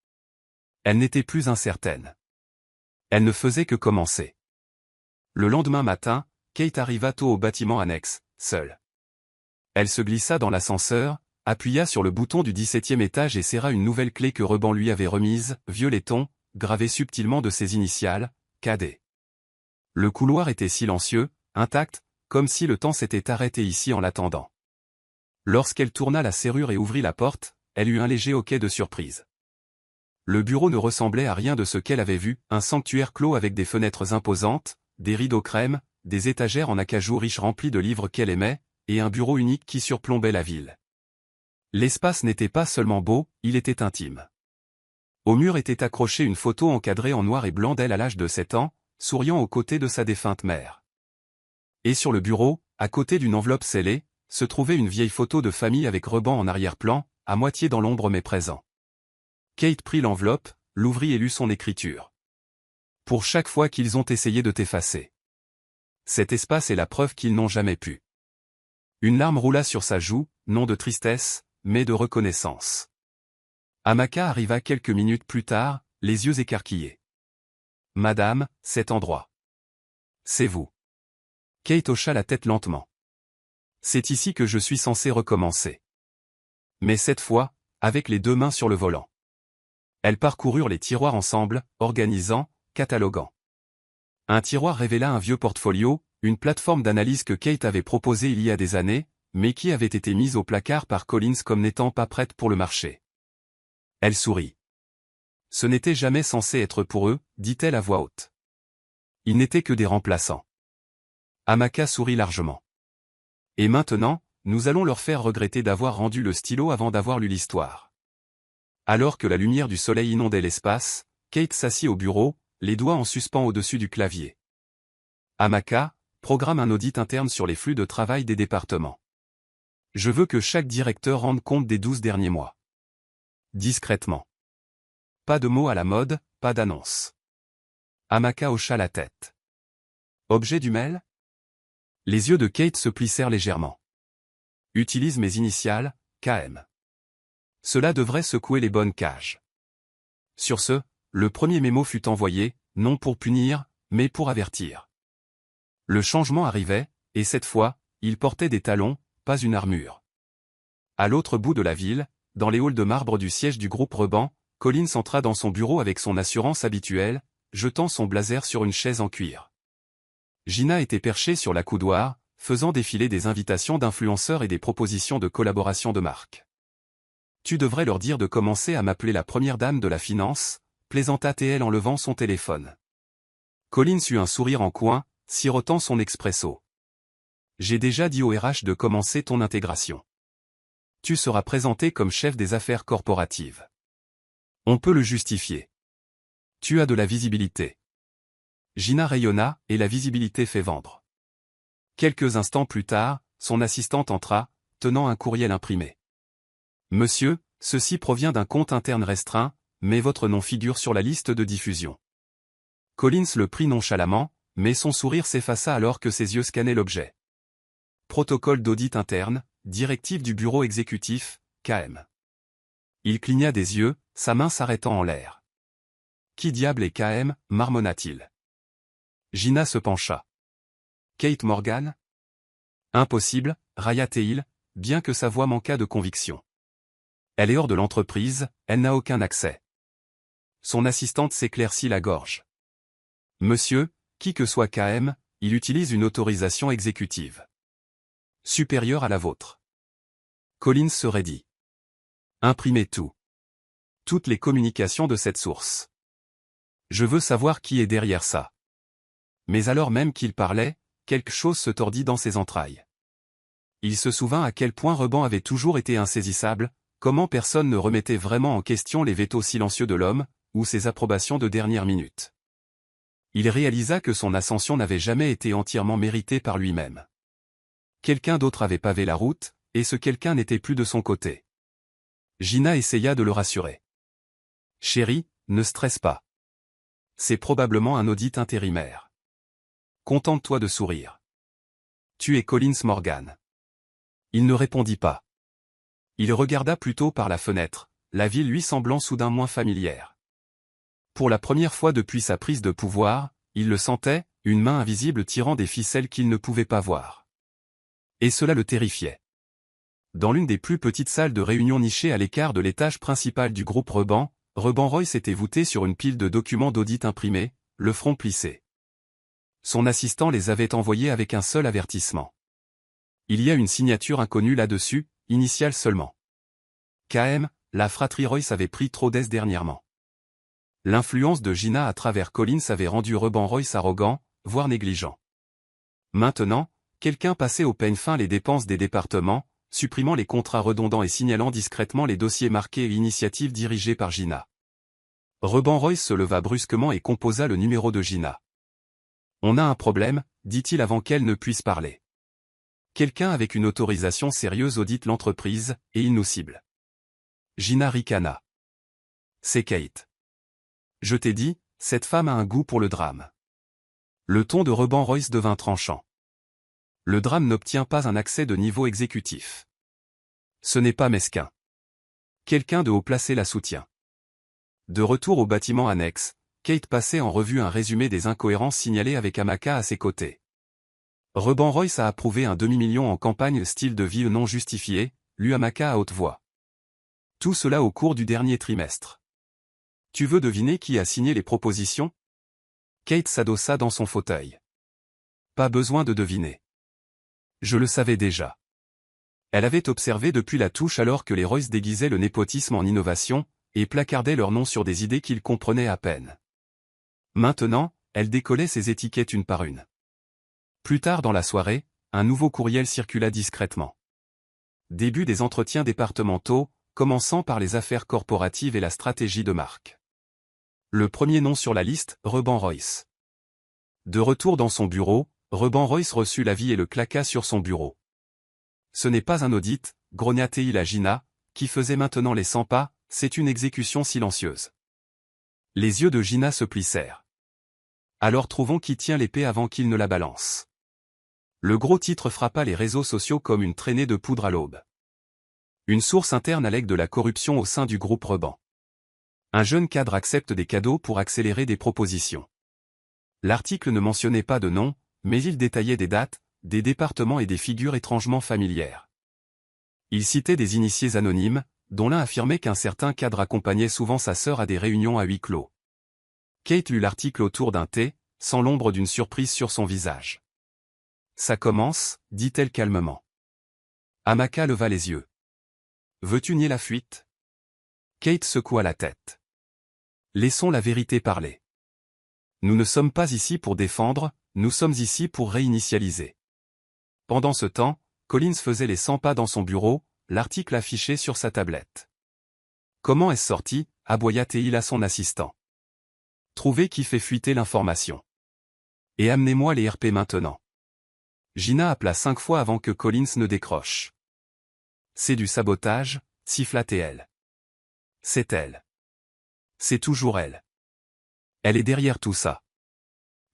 Elle n'était plus incertaine. Elle ne faisait que commencer. Le lendemain matin, Kate arriva tôt au bâtiment annexe, seule. Elle se glissa dans l'ascenseur, appuya sur le bouton du 17e étage et serra une nouvelle clé que Reban lui avait remise, violetton, gravée subtilement de ses initiales, KD. Le couloir était silencieux, intact, comme si le temps s'était arrêté ici en l'attendant. Lorsqu'elle tourna la serrure et ouvrit la porte, elle eut un léger hoquet de surprise. Le bureau ne ressemblait à rien de ce qu'elle avait vu, un sanctuaire clos avec des fenêtres imposantes, des rideaux crème, des étagères en acajou riches remplies de livres qu'elle aimait, et un bureau unique qui surplombait la ville. L'espace n'était pas seulement beau, il était intime. Au mur était accrochée une photo encadrée en noir et blanc d'elle à l'âge de 7 ans, souriant aux côtés de sa défunte mère. Et sur le bureau, à côté d'une enveloppe scellée, se trouvait une vieille photo de famille avec Reban en arrière-plan, à moitié dans l'ombre mais présent. Kate prit l'enveloppe, l'ouvrit et lut son écriture. Pour chaque fois qu'ils ont essayé de t'effacer. Cet espace est la preuve qu'ils n'ont jamais pu. Une larme roula sur sa joue, non de tristesse, mais de reconnaissance. Amaka arriva quelques minutes plus tard, les yeux écarquillés. « Madame, cet endroit. C'est vous. » Kate hocha la tête lentement. « C'est ici que je suis censé recommencer. » Mais cette fois, avec les deux mains sur le volant. Elles parcoururent les tiroirs ensemble, organisant, cataloguant. Un tiroir révéla un vieux portfolio, une plateforme d'analyse que Kate avait proposée il y a des années, mais qui avait été mise au placard par Collins comme n'étant pas prête pour le marché. Elle sourit. Ce n'était jamais censé être pour eux, dit-elle à voix haute. Ils n'étaient que des remplaçants. Amaka sourit largement. Et maintenant, nous allons leur faire regretter d'avoir rendu le stylo avant d'avoir lu l'histoire. Alors que la lumière du soleil inondait l'espace, Kate s'assit au bureau, les doigts en suspens au-dessus du clavier. Amaka, programme un audit interne sur les flux de travail des départements. Je veux que chaque directeur rende compte des 12 derniers mois. Discrètement. Pas de mots à la mode, pas d'annonce. Amaka hocha la tête. Objet du mail? Les yeux de Kate se plissèrent légèrement. Utilise mes initiales, KM. Cela devrait secouer les bonnes cages. Sur ce, le premier mémo fut envoyé, non pour punir, mais pour avertir. Le changement arrivait, et cette fois, il portait des talons, pas une armure. À l'autre bout de la ville, dans les halls de marbre du siège du groupe Reban, Collins entra dans son bureau avec son assurance habituelle, jetant son blazer sur une chaise en cuir. Gina était perchée sur la coudoir, faisant défiler des invitations d'influenceurs et des propositions de collaboration de marque. Tu devrais leur dire de commencer à m'appeler la première dame de la finance, plaisanta-t-elle en levant son téléphone. Collins eut un sourire en coin, sirotant son expresso. J'ai déjà dit au RH de commencer ton intégration. Tu seras présenté comme chef des affaires corporatives. On peut le justifier. Tu as de la visibilité. Gina rayonna, et la visibilité fait vendre. Quelques instants plus tard, son assistante entra, tenant un courriel imprimé. Monsieur, ceci provient d'un compte interne restreint, mais votre nom figure sur la liste de diffusion. Collins le prit nonchalamment, mais son sourire s'effaça alors que ses yeux scannaient l'objet. Protocole d'audit interne, directive du bureau exécutif, KM. Il cligna des yeux, sa main s'arrêtant en l'air. Qui diable est KM, marmonna-t-il. Gina se pencha. Kate Morgan? Impossible, railla-t-il, bien que sa voix manquât de conviction. Elle est hors de l'entreprise, elle n'a aucun accès. Son assistante s'éclaircit la gorge. Monsieur, qui que soit KM, il utilise une autorisation exécutive. Supérieure à la vôtre. Collins se raidit. Imprimez tout. Toutes les communications de cette source. Je veux savoir qui est derrière ça. Mais alors même qu'il parlait, quelque chose se tordit dans ses entrailles. Il se souvint à quel point Reban avait toujours été insaisissable, comment personne ne remettait vraiment en question les vétos silencieux de l'homme, ou ses approbations de dernière minute. Il réalisa que son ascension n'avait jamais été entièrement méritée par lui-même. Quelqu'un d'autre avait pavé la route, et ce quelqu'un n'était plus de son côté. Gina essaya de le rassurer. « Chérie, ne stresse pas. C'est probablement un audit intérimaire. Contente-toi de sourire. Tu es Collins Morgan. » Il ne répondit pas. Il regarda plutôt par la fenêtre, la ville lui semblant soudain moins familière. Pour la première fois depuis sa prise de pouvoir, il le sentait, une main invisible tirant des ficelles qu'il ne pouvait pas voir. Et cela le terrifiait. Dans l'une des plus petites salles de réunion nichées à l'écart de l'étage principal du groupe Reban Royce était voûté sur une pile de documents d'audit imprimés, le front plissé. Son assistant les avait envoyés avec un seul avertissement. Il y a une signature inconnue là-dessus, initiale seulement. KM, la fratrie Royce avait pris trop d'aise dernièrement. L'influence de Gina à travers Collins avait rendu Reban Royce arrogant, voire négligent. Maintenant, quelqu'un passait au peigne fin les dépenses des départements, supprimant les contrats redondants et signalant discrètement les dossiers marqués et initiatives dirigées par Gina. Reban Royce se leva brusquement et composa le numéro de Gina. « On a un problème », dit-il avant qu'elle ne puisse parler. Quelqu'un avec une autorisation sérieuse audite l'entreprise, et il nous cible. Gina ricana. C'est Kate. Je t'ai dit, cette femme a un goût pour le drame. Le ton de Reban Royce devint tranchant. Le drame n'obtient pas un accès de niveau exécutif. Ce n'est pas mesquin. Quelqu'un de haut placé la soutient. De retour au bâtiment annexe, Kate passait en revue un résumé des incohérences signalées avec Amaka à ses côtés. Reban Royce a approuvé un demi-million en campagne style de vie non justifié, lut Amaka à haute voix. Tout cela au cours du dernier trimestre. Tu veux deviner qui a signé les propositions? Kate s'adossa dans son fauteuil. Pas besoin de deviner. Je le savais déjà. Elle avait observé depuis la touche alors que les Royce déguisaient le népotisme en innovation, et placardaient leurs noms sur des idées qu'ils comprenaient à peine. Maintenant, elle décollait ses étiquettes une par une. Plus tard dans la soirée, un nouveau courriel circula discrètement. Début des entretiens départementaux, commençant par les affaires corporatives et la stratégie de marque. Le premier nom sur la liste, Reban Royce. De retour dans son bureau, Reban Royce reçut l'avis et le claqua sur son bureau. Ce n'est pas un audit, grogna-t-il à Gina, qui faisait maintenant les 100 pas, c'est une exécution silencieuse. Les yeux de Gina se plissèrent. Alors trouvons qui tient l'épée avant qu'il ne la balance. Le gros titre frappa les réseaux sociaux comme une traînée de poudre à l'aube. Une source interne allègue de la corruption au sein du groupe Reban. Un jeune cadre accepte des cadeaux pour accélérer des propositions. L'article ne mentionnait pas de nom, mais il détaillait des dates, des départements et des figures étrangement familières. Il citait des initiés anonymes, dont l'un affirmait qu'un certain cadre accompagnait souvent sa sœur à des réunions à huis clos. Kate lut l'article autour d'un thé, sans l'ombre d'une surprise sur son visage. Ça commence, dit-elle calmement. Amaka leva les yeux. Veux-tu nier la fuite? Kate secoua la tête. Laissons la vérité parler. Nous ne sommes pas ici pour défendre, nous sommes ici pour réinitialiser. Pendant ce temps, Collins faisait les 100 pas dans son bureau, l'article affiché sur sa tablette. Comment est-ce sorti? Aboya-t-il à son assistant. Trouvez qui fait fuiter l'information. Et amenez-moi les RP maintenant. Gina appela 5 fois avant que Collins ne décroche. C'est du sabotage, siffla-t-elle. C'est elle. C'est toujours elle. Elle est derrière tout ça.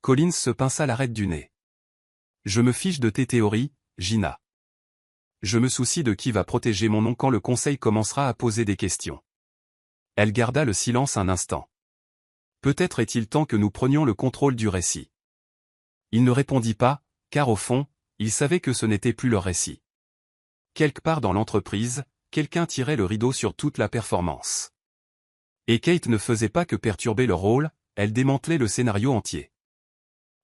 Collins se pinça l'arête du nez. Je me fiche de tes théories, Gina. Je me soucie de qui va protéger mon nom quand le conseil commencera à poser des questions. Elle garda le silence un instant. Peut-être est-il temps que nous prenions le contrôle du récit. Il ne répondit pas, car au fond, il savait que ce n'était plus leur récit. Quelque part dans l'entreprise, quelqu'un tirait le rideau sur toute la performance. Et Kate ne faisait pas que perturber leur rôle, elle démantelait le scénario entier.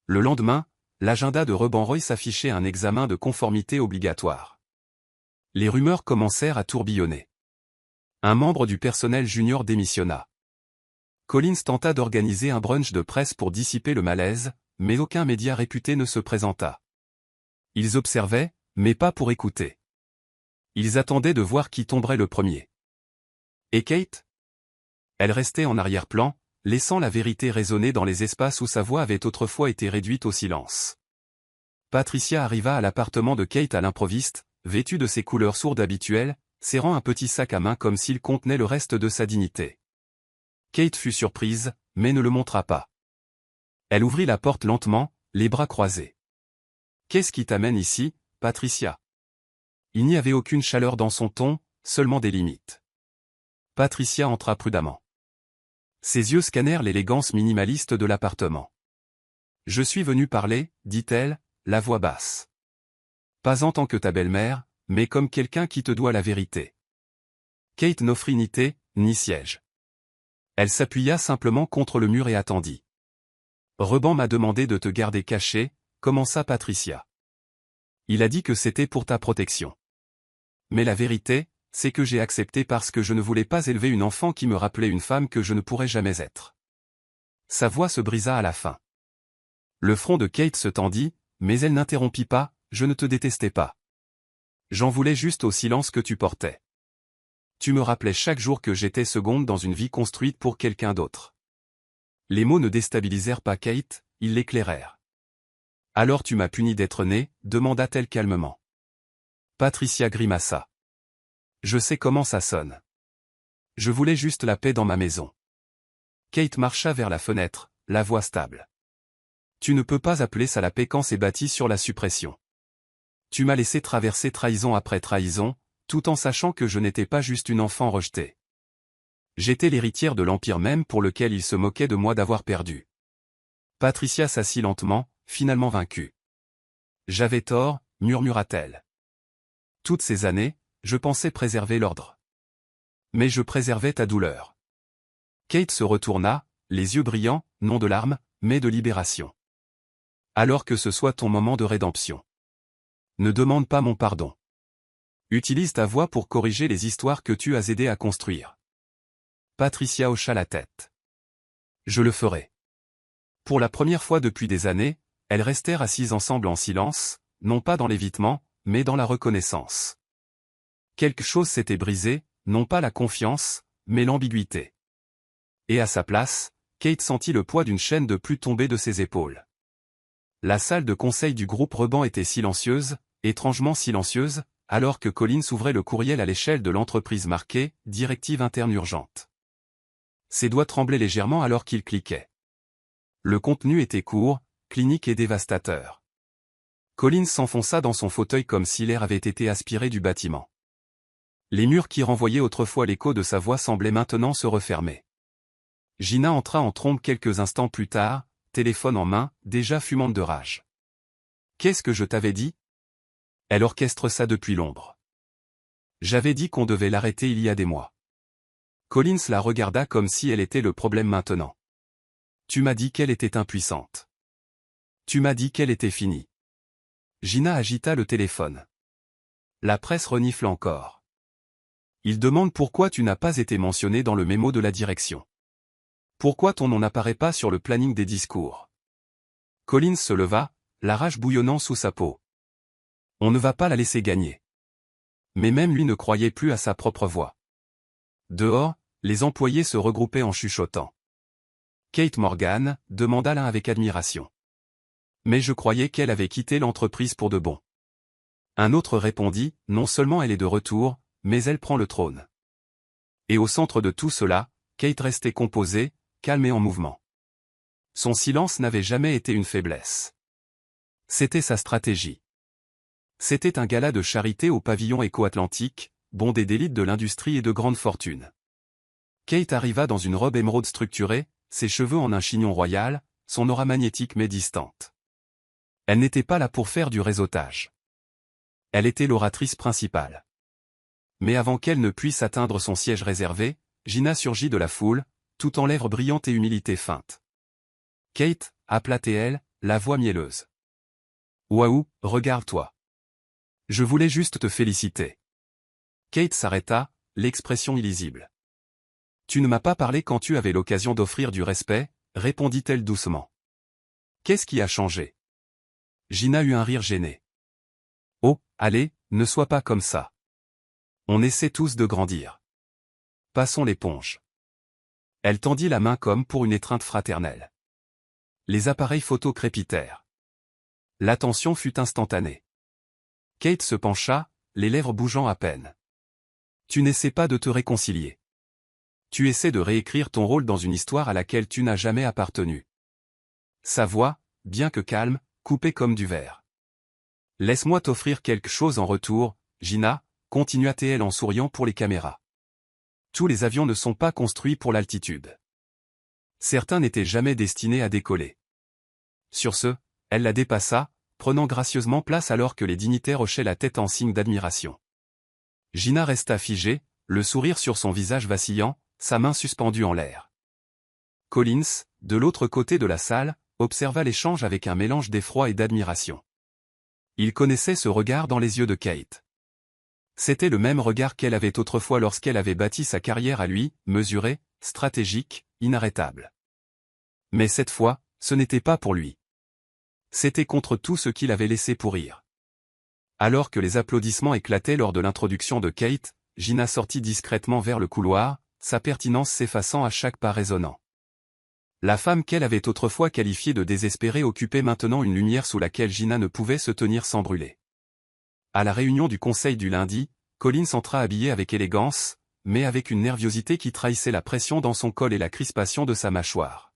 Le lendemain, l'agenda de Reban Royce affichait un examen de conformité obligatoire. Les rumeurs commencèrent à tourbillonner. Un membre du personnel junior démissionna. Collins tenta d'organiser un brunch de presse pour dissiper le malaise, mais aucun média réputé ne se présenta. Ils observaient, mais pas pour écouter. Ils attendaient de voir qui tomberait le premier. Et Kate? Elle restait en arrière-plan, laissant la vérité résonner dans les espaces où sa voix avait autrefois été réduite au silence. Patricia arriva à l'appartement de Kate à l'improviste, vêtue de ses couleurs sourdes habituelles, serrant un petit sac à main comme s'il contenait le reste de sa dignité. Kate fut surprise, mais ne le montra pas. Elle ouvrit la porte lentement, les bras croisés. « Qu'est-ce qui t'amène ici, Patricia ?» Il n'y avait aucune chaleur dans son ton, seulement des limites. Patricia entra prudemment. Ses yeux scannèrent l'élégance minimaliste de l'appartement. « Je suis venue parler, dit-elle, la voix basse. Pas en tant que ta belle-mère, mais comme quelqu'un qui te doit la vérité. » Kate n'offrit ni thé, ni siège. Elle s'appuya simplement contre le mur et attendit. « Reban m'a demandé de te garder caché, » commença Patricia. « Il a dit que c'était pour ta protection. Mais la vérité, c'est que j'ai accepté parce que je ne voulais pas élever une enfant qui me rappelait une femme que je ne pourrais jamais être. » Sa voix se brisa à la fin. Le front de Kate se tendit, mais elle n'interrompit pas, « Je ne te détestais pas. J'en voulais juste au silence que tu portais. Tu me rappelais chaque jour que j'étais seconde dans une vie construite pour quelqu'un d'autre. » Les mots ne déstabilisèrent pas Kate, ils l'éclairèrent. « Alors tu m'as puni d'être née ?» demanda-t-elle calmement. Patricia grimaça. « Je sais comment ça sonne. Je voulais juste la paix dans ma maison. » Kate marcha vers la fenêtre, la voix stable. « Tu ne peux pas appeler ça la paix quand c'est bâti sur la suppression. Tu m'as laissé traverser trahison après trahison, tout en sachant que je n'étais pas juste une enfant rejetée. J'étais l'héritière de l'empire même pour lequel il se moquait de moi d'avoir perdu. » Patricia s'assit lentement, finalement vaincue. « J'avais tort, murmura-t-elle. Toutes ces années, je pensais préserver l'ordre. Mais je préservais ta douleur. » Kate se retourna, les yeux brillants, non de larmes, mais de libération. « Alors que ce soit ton moment de rédemption. Ne demande pas mon pardon. Utilise ta voix pour corriger les histoires que tu as aidé à construire. » Patricia hocha la tête. « Je le ferai. » Pour la première fois depuis des années, elles restèrent assises ensemble en silence, non pas dans l'évitement, mais dans la reconnaissance. Quelque chose s'était brisé, non pas la confiance, mais l'ambiguïté. Et à sa place, Kate sentit le poids d'une chaîne de plus tomber de ses épaules. La salle de conseil du groupe Reban était silencieuse, étrangement silencieuse, alors que Collins ouvrait le courriel à l'échelle de l'entreprise marqué « Directive interne urgente ». Ses doigts tremblaient légèrement alors qu'il cliquait. Le contenu était court, clinique et dévastateur. Collins s'enfonça dans son fauteuil comme si l'air avait été aspiré du bâtiment. Les murs qui renvoyaient autrefois l'écho de sa voix semblaient maintenant se refermer. Gina entra en trombe quelques instants plus tard, téléphone en main, déjà fumante de rage. « Qu'est-ce que je t'avais dit ? Elle orchestre ça depuis l'ombre. J'avais dit qu'on devait l'arrêter il y a des mois. » Collins la regarda comme si elle était le problème maintenant. « Tu m'as dit qu'elle était impuissante. Tu m'as dit qu'elle était finie. » Gina agita le téléphone. La presse renifle encore. Il demande pourquoi tu n'as pas été mentionné dans le mémo de la direction. Pourquoi ton nom n'apparaît pas sur le planning des discours. Collins se leva, la rage bouillonnant sous sa peau. On ne va pas la laisser gagner. Mais même lui ne croyait plus à sa propre voix. Dehors, les employés se regroupaient en chuchotant. Kate Morgan, demanda l'un avec admiration. Mais je croyais qu'elle avait quitté l'entreprise pour de bon. Un autre répondit, non seulement elle est de retour, mais elle prend le trône. Et au centre de tout cela, Kate restait composée, calme et en mouvement. Son silence n'avait jamais été une faiblesse. C'était sa stratégie. C'était un gala de charité au pavillon éco-atlantique, bondé d'élites de l'industrie et de grandes fortunes. Kate arriva dans une robe émeraude structurée, ses cheveux en un chignon royal, son aura magnétique mais distante. Elle n'était pas là pour faire du réseautage. Elle était l'oratrice principale. Mais avant qu'elle ne puisse atteindre son siège réservé, Gina surgit de la foule, tout en lèvres brillantes et humilité feinte. « Kate » appela-t-elle, la voix mielleuse. « Waouh, regarde-toi. Je voulais juste te féliciter. » Kate s'arrêta, l'expression illisible. « Tu ne m'as pas parlé quand tu avais l'occasion d'offrir du respect, » répondit-elle doucement. « Qu'est-ce qui a changé ?» Gina eut un rire gêné. « Oh, allez, ne sois pas comme ça. On essaie tous de grandir. Passons l'éponge. » Elle tendit la main comme pour une étreinte fraternelle. Les appareils photo crépitèrent. L'attention fut instantanée. Kate se pencha, les lèvres bougeant à peine. « Tu n'essaies pas de te réconcilier. Tu essaies de réécrire ton rôle dans une histoire à laquelle tu n'as jamais appartenu. » Sa voix, bien que calme, coupait comme du verre. « Laisse-moi t'offrir quelque chose en retour, Gina, continua-t-elle en souriant pour les caméras. Tous les avions ne sont pas construits pour l'altitude. Certains n'étaient jamais destinés à décoller. Sur ce, elle la dépassa, prenant gracieusement place alors que les dignitaires hochaient la tête en signe d'admiration. Gina resta figée, le sourire sur son visage vacillant, sa main suspendue en l'air. Collins, de l'autre côté de la salle, observa l'échange avec un mélange d'effroi et d'admiration. Il connaissait ce regard dans les yeux de Kate. C'était le même regard qu'elle avait autrefois lorsqu'elle avait bâti sa carrière à lui, mesuré, stratégique, inarrêtable. Mais cette fois, ce n'était pas pour lui. C'était contre tout ce qu'il avait laissé pourrir. Alors que les applaudissements éclataient lors de l'introduction de Kate, Gina sortit discrètement vers le couloir, sa pertinence s'effaçant à chaque pas résonnant. La femme qu'elle avait autrefois qualifiée de désespérée occupait maintenant une lumière sous laquelle Gina ne pouvait se tenir sans brûler. À la réunion du conseil du lundi, Collins entra habillé avec élégance, mais avec une nervosité qui trahissait la pression dans son col et la crispation de sa mâchoire.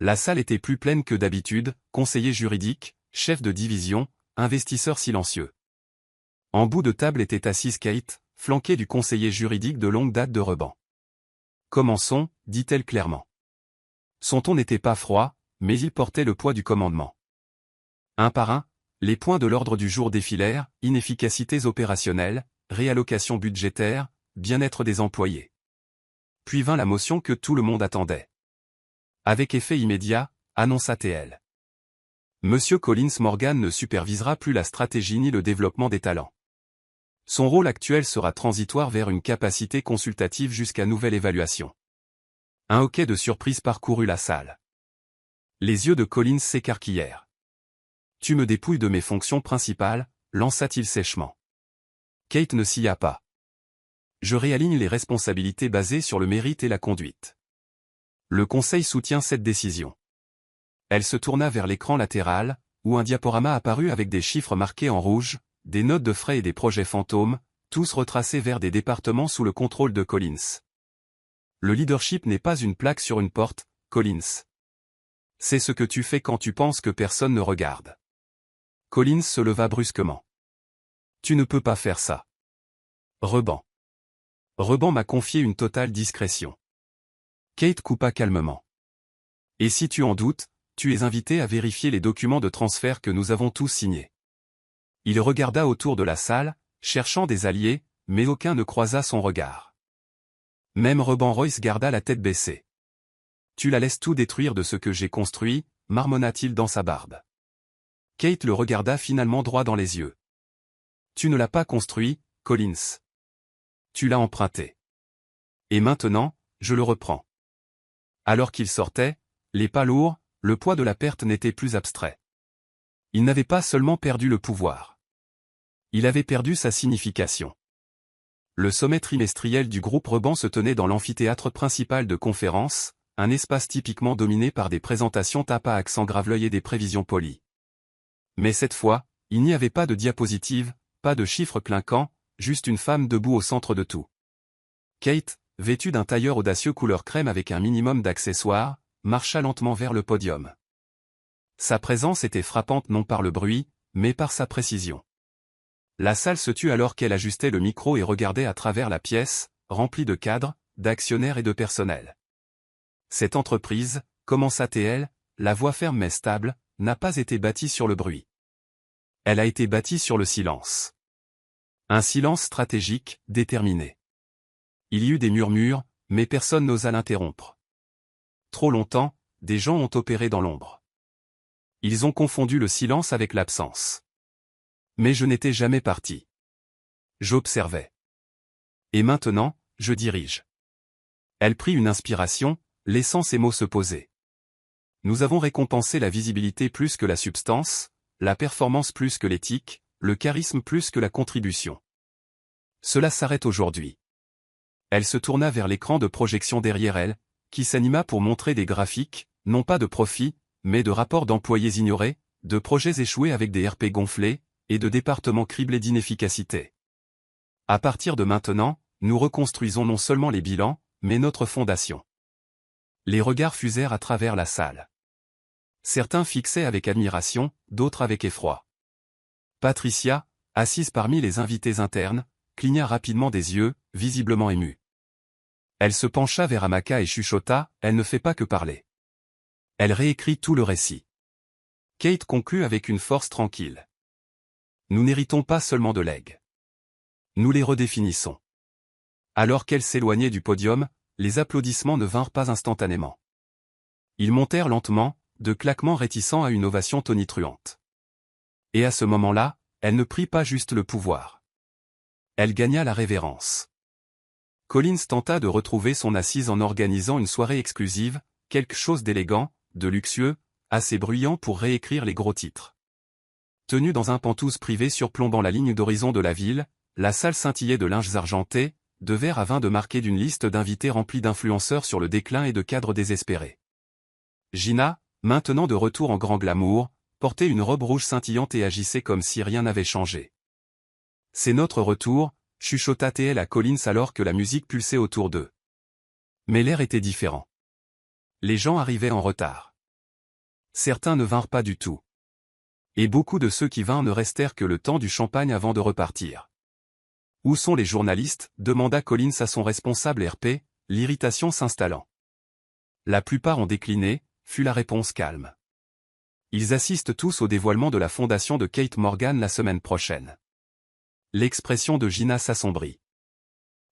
La salle était plus pleine que d'habitude, conseillers juridiques, chefs de division, investisseurs silencieux. En bout de table était assise Kate, flanquée du conseiller juridique de longue date de Reban. « Commençons, dit-elle clairement. Son ton n'était pas froid, mais il portait le poids du commandement. Un par un, les points de l'ordre du jour défilèrent, inefficacités opérationnelles, réallocation budgétaire, bien-être des employés. Puis vint la motion que tout le monde attendait. Avec effet immédiat, annonça-t-elle. Monsieur Collins Morgan ne supervisera plus la stratégie ni le développement des talents. Son rôle actuel sera transitoire vers une capacité consultative jusqu'à nouvelle évaluation. Un hoquet de surprise parcourut la salle. Les yeux de Collins s'écarquillèrent. « Tu me dépouilles de mes fonctions principales », lança-t-il sèchement. Kate ne s'y a pas. « Je réaligne les responsabilités basées sur le mérite et la conduite. Le Conseil soutient cette décision. » Elle se tourna vers l'écran latéral, où un diaporama apparut avec des chiffres marqués en rouge, des notes de frais et des projets fantômes, tous retracés vers des départements sous le contrôle de Collins. Le leadership n'est pas une plaque sur une porte, Collins. C'est ce que tu fais quand tu penses que personne ne regarde. Collins se leva brusquement. Tu ne peux pas faire ça. Reban. Reban m'a confié une totale discrétion. Kate coupa calmement. Et si tu en doutes, tu es invité à vérifier les documents de transfert que nous avons tous signés. Il regarda autour de la salle, cherchant des alliés, mais aucun ne croisa son regard. Même Reban Royce garda la tête baissée. Tu la laisses tout détruire de ce que j'ai construit, marmonna-t-il dans sa barbe. Kate le regarda finalement droit dans les yeux. Tu ne l'as pas construit, Collins. Tu l'as emprunté. Et maintenant, je le reprends. Alors qu'il sortait, les pas lourds, le poids de la perte n'était plus abstrait. Il n'avait pas seulement perdu le pouvoir. Il avait perdu sa signification. Le sommet trimestriel du groupe Reban se tenait dans l'amphithéâtre principal de conférence, un espace typiquement dominé par des présentations tape à accent grave-l'œil et des prévisions polies. Mais cette fois, il n'y avait pas de diapositive, pas de chiffres clinquants, juste une femme debout au centre de tout. Kate, vêtue d'un tailleur audacieux couleur crème avec un minimum d'accessoires, marcha lentement vers le podium. Sa présence était frappante non par le bruit, mais par sa précision. La salle se tut alors qu'elle ajustait le micro et regardait à travers la pièce, remplie de cadres, d'actionnaires et de personnel. Cette entreprise, commença-t-elle, la voix ferme mais stable, n'a pas été bâtie sur le bruit. Elle a été bâtie sur le silence. Un silence stratégique, déterminé. Il y eut des murmures, mais personne n'osa l'interrompre. Trop longtemps, des gens ont opéré dans l'ombre. Ils ont confondu le silence avec l'absence. Mais je n'étais jamais parti. J'observais. Et maintenant, je dirige. Elle prit une inspiration, laissant ses mots se poser. Nous avons récompensé la visibilité plus que la substance, la performance plus que l'éthique, le charisme plus que la contribution. Cela s'arrête aujourd'hui. Elle se tourna vers l'écran de projection derrière elle, qui s'anima pour montrer des graphiques, non pas de profit, mais de rapports d'employés ignorés, de projets échoués avec des RP gonflés, et de départements criblés d'inefficacité. À partir de maintenant, nous reconstruisons non seulement les bilans, mais notre fondation. Les regards fusèrent à travers la salle. Certains fixaient avec admiration, d'autres avec effroi. Patricia, assise parmi les invités internes, cligna rapidement des yeux, visiblement émue. Elle se pencha vers Amaka et chuchota, « Elle ne fait pas que parler. Elle réécrit tout le récit. » Kate conclut avec une force tranquille. « Nous n'héritons pas seulement de legs. Nous les redéfinissons. » Alors qu'elle s'éloignait du podium, les applaudissements ne vinrent pas instantanément. Ils montèrent lentement, de claquements réticents à une ovation tonitruante. Et à ce moment-là, elle ne prit pas juste le pouvoir. Elle gagna la révérence. Collins tenta de retrouver son assise en organisant une soirée exclusive, quelque chose d'élégant, de luxueux, assez bruyant pour réécrire les gros titres. Tenue dans un penthouse privé surplombant la ligne d'horizon de la ville, la salle scintillait de linges argentés, de verres à vin de marqués d'une liste d'invités remplis d'influenceurs sur le déclin et de cadres désespérés. Gina, maintenant de retour en grand glamour, portait une robe rouge scintillante et agissait comme si rien n'avait changé. « C'est notre retour », chuchota TL à Collins alors que la musique pulsait autour d'eux. Mais l'air était différent. Les gens arrivaient en retard. Certains ne vinrent pas du tout. Et beaucoup de ceux qui vinrent ne restèrent que le temps du champagne avant de repartir. « Où sont les journalistes ?» demanda Collins à son responsable RP, l'irritation s'installant. « La plupart ont décliné », fut la réponse calme. « Ils assistent tous au dévoilement de la fondation de Kate Morgan la semaine prochaine. » L'expression de Gina s'assombrit.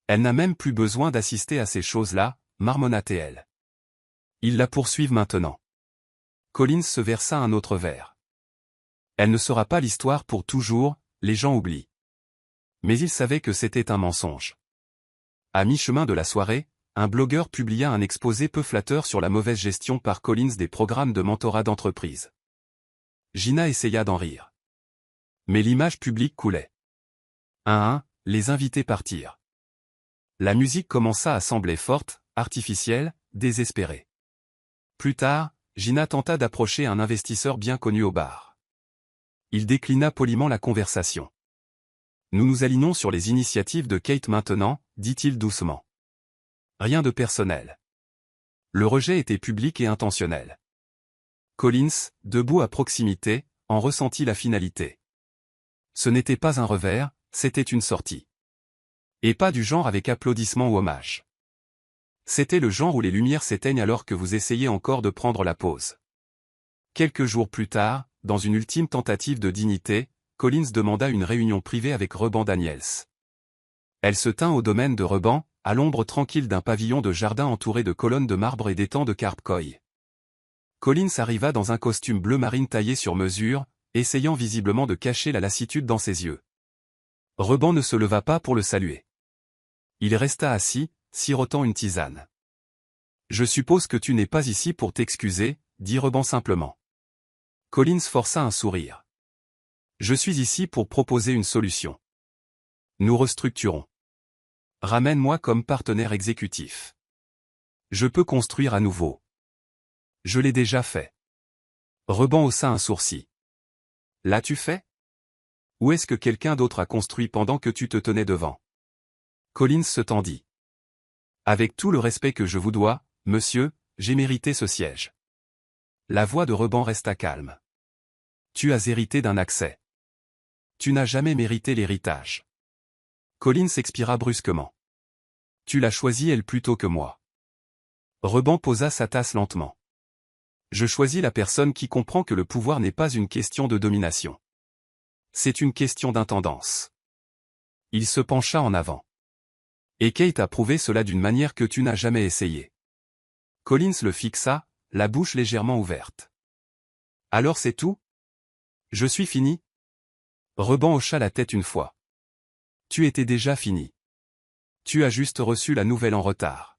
Elle n'a même plus besoin d'assister à ces choses-là, marmonna-t-elle. Ils la poursuivent maintenant. Collins se versa un autre verre. Elle ne sera pas l'histoire pour toujours, les gens oublient. Mais il savait que c'était un mensonge. À mi-chemin de la soirée, un blogueur publia un exposé peu flatteur sur la mauvaise gestion par Collins des programmes de mentorat d'entreprise. Gina essaya d'en rire. Mais l'image publique coulait. Les invités partirent. La musique commença à sembler forte, artificielle, désespérée. Plus tard, Gina tenta d'approcher un investisseur bien connu au bar. Il déclina poliment la conversation. « Nous nous alignons sur les initiatives de Kate maintenant », dit-il doucement. Rien de personnel. Le rejet était public et intentionnel. Collins, debout à proximité, en ressentit la finalité. Ce n'était pas un revers, c'était une sortie. Et pas du genre avec applaudissements ou hommage. C'était le genre où les lumières s'éteignent alors que vous essayez encore de prendre la pause. Quelques jours plus tard, dans une ultime tentative de dignité, Collins demanda une réunion privée avec Reban Daniels. Elle se tint au domaine de Reban, à l'ombre tranquille d'un pavillon de jardin entouré de colonnes de marbre et d'étangs de carpe koi. Collins arriva dans un costume bleu marine taillé sur mesure, essayant visiblement de cacher la lassitude dans ses yeux. Reban ne se leva pas pour le saluer. Il resta assis, sirotant une tisane. « Je suppose que tu n'es pas ici pour t'excuser », dit Reban simplement. Collins força un sourire. « Je suis ici pour proposer une solution. Nous restructurons. Ramène-moi comme partenaire exécutif. Je peux construire à nouveau. Je l'ai déjà fait. » Reban haussa un sourcil. « L'as-tu fait ? Ou est-ce que quelqu'un d'autre a construit pendant que tu te tenais devant ?» Collins se tendit. « Avec tout le respect que je vous dois, monsieur, j'ai mérité ce siège. » La voix de Reban resta calme. « Tu as hérité d'un accès. Tu n'as jamais mérité l'héritage. » Collins expira brusquement. « Tu l'as choisi elle plutôt que moi. » Reban posa sa tasse lentement. « Je choisis la personne qui comprend que le pouvoir n'est pas une question de domination. C'est une question d'intendance. » Il se pencha en avant. « Et Kate a prouvé cela d'une manière que tu n'as jamais essayé. » Collins le fixa, la bouche légèrement ouverte. « Alors c'est tout ? Je suis fini ?» Reban hocha la tête une fois. « Tu étais déjà fini. Tu as juste reçu la nouvelle en retard. »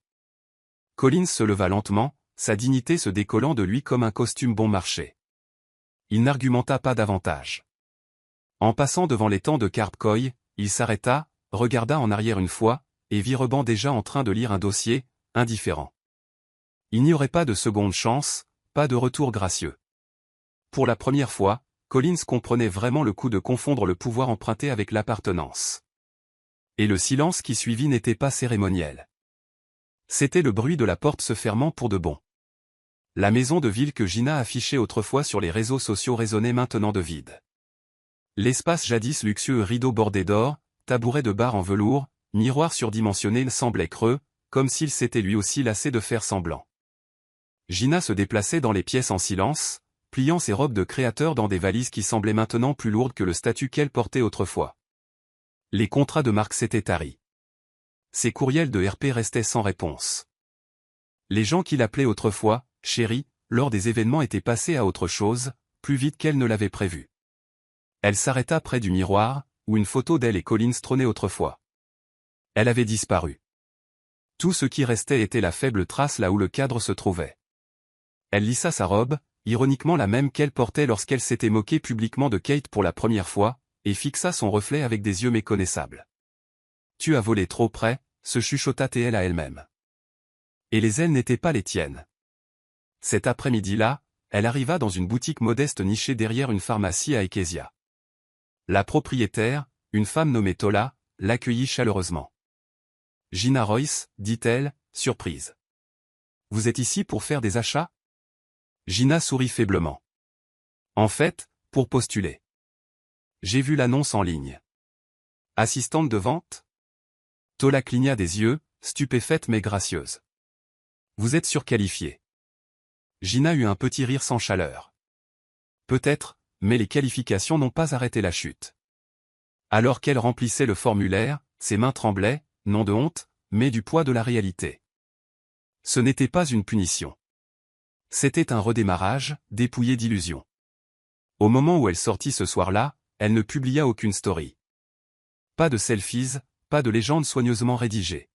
Collins se leva lentement, sa dignité se décollant de lui comme un costume bon marché. Il n'argumenta pas davantage. En passant devant l'étang de carpe koi, il s'arrêta, regarda en arrière une fois, et vit Reban déjà en train de lire un dossier, indifférent. Il n'y aurait pas de seconde chance, pas de retour gracieux. Pour la première fois, Collins comprenait vraiment le coup de confondre le pouvoir emprunté avec l'appartenance. Et le silence qui suivit n'était pas cérémoniel. C'était le bruit de la porte se fermant pour de bon. La maison de ville que Gina affichait autrefois sur les réseaux sociaux résonnait maintenant de vide. L'espace jadis luxueux rideau bordé d'or, tabouret de bar en velours, miroir surdimensionné semblait creux, comme s'il s'était lui aussi lassé de faire semblant. Gina se déplaçait dans les pièces en silence, pliant ses robes de créateur dans des valises qui semblaient maintenant plus lourdes que le statut qu'elle portait autrefois. Les contrats de Marc s'étaient taris. Ses courriels de RP restaient sans réponse. Les gens qui l'appelaient autrefois « chérie », lors des événements étaient passés à autre chose, plus vite qu'elle ne l'avait prévu. Elle s'arrêta près du miroir, où une photo d'elle et Collins trônait autrefois. Elle avait disparu. Tout ce qui restait était la faible trace là où le cadre se trouvait. Elle lissa sa robe, ironiquement la même qu'elle portait lorsqu'elle s'était moquée publiquement de Kate pour la première fois, et fixa son reflet avec des yeux méconnaissables. « Tu as volé trop près », se chuchota-t-elle à elle-même. Et les ailes n'étaient pas les tiennes. Cet après-midi-là, elle arriva dans une boutique modeste nichée derrière une pharmacie à Ekesia. La propriétaire, une femme nommée Tola, l'accueillit chaleureusement. « Gina Royce », dit-elle, surprise. « Vous êtes ici pour faire des achats ?» Gina sourit faiblement. « En fait, pour postuler. J'ai vu l'annonce en ligne. » « Assistante de vente ?» Tola cligna des yeux, stupéfaite mais gracieuse. « Vous êtes surqualifiée. » Gina eut un petit rire sans chaleur. « Peut-être, mais les qualifications n'ont pas arrêté la chute. » Alors qu'elle remplissait le formulaire, ses mains tremblaient, non de honte, mais du poids de la réalité. Ce n'était pas une punition. C'était un redémarrage, dépouillé d'illusions. Au moment où elle sortit ce soir-là, elle ne publia aucune story. Pas de selfies, pas de légendes soigneusement rédigées.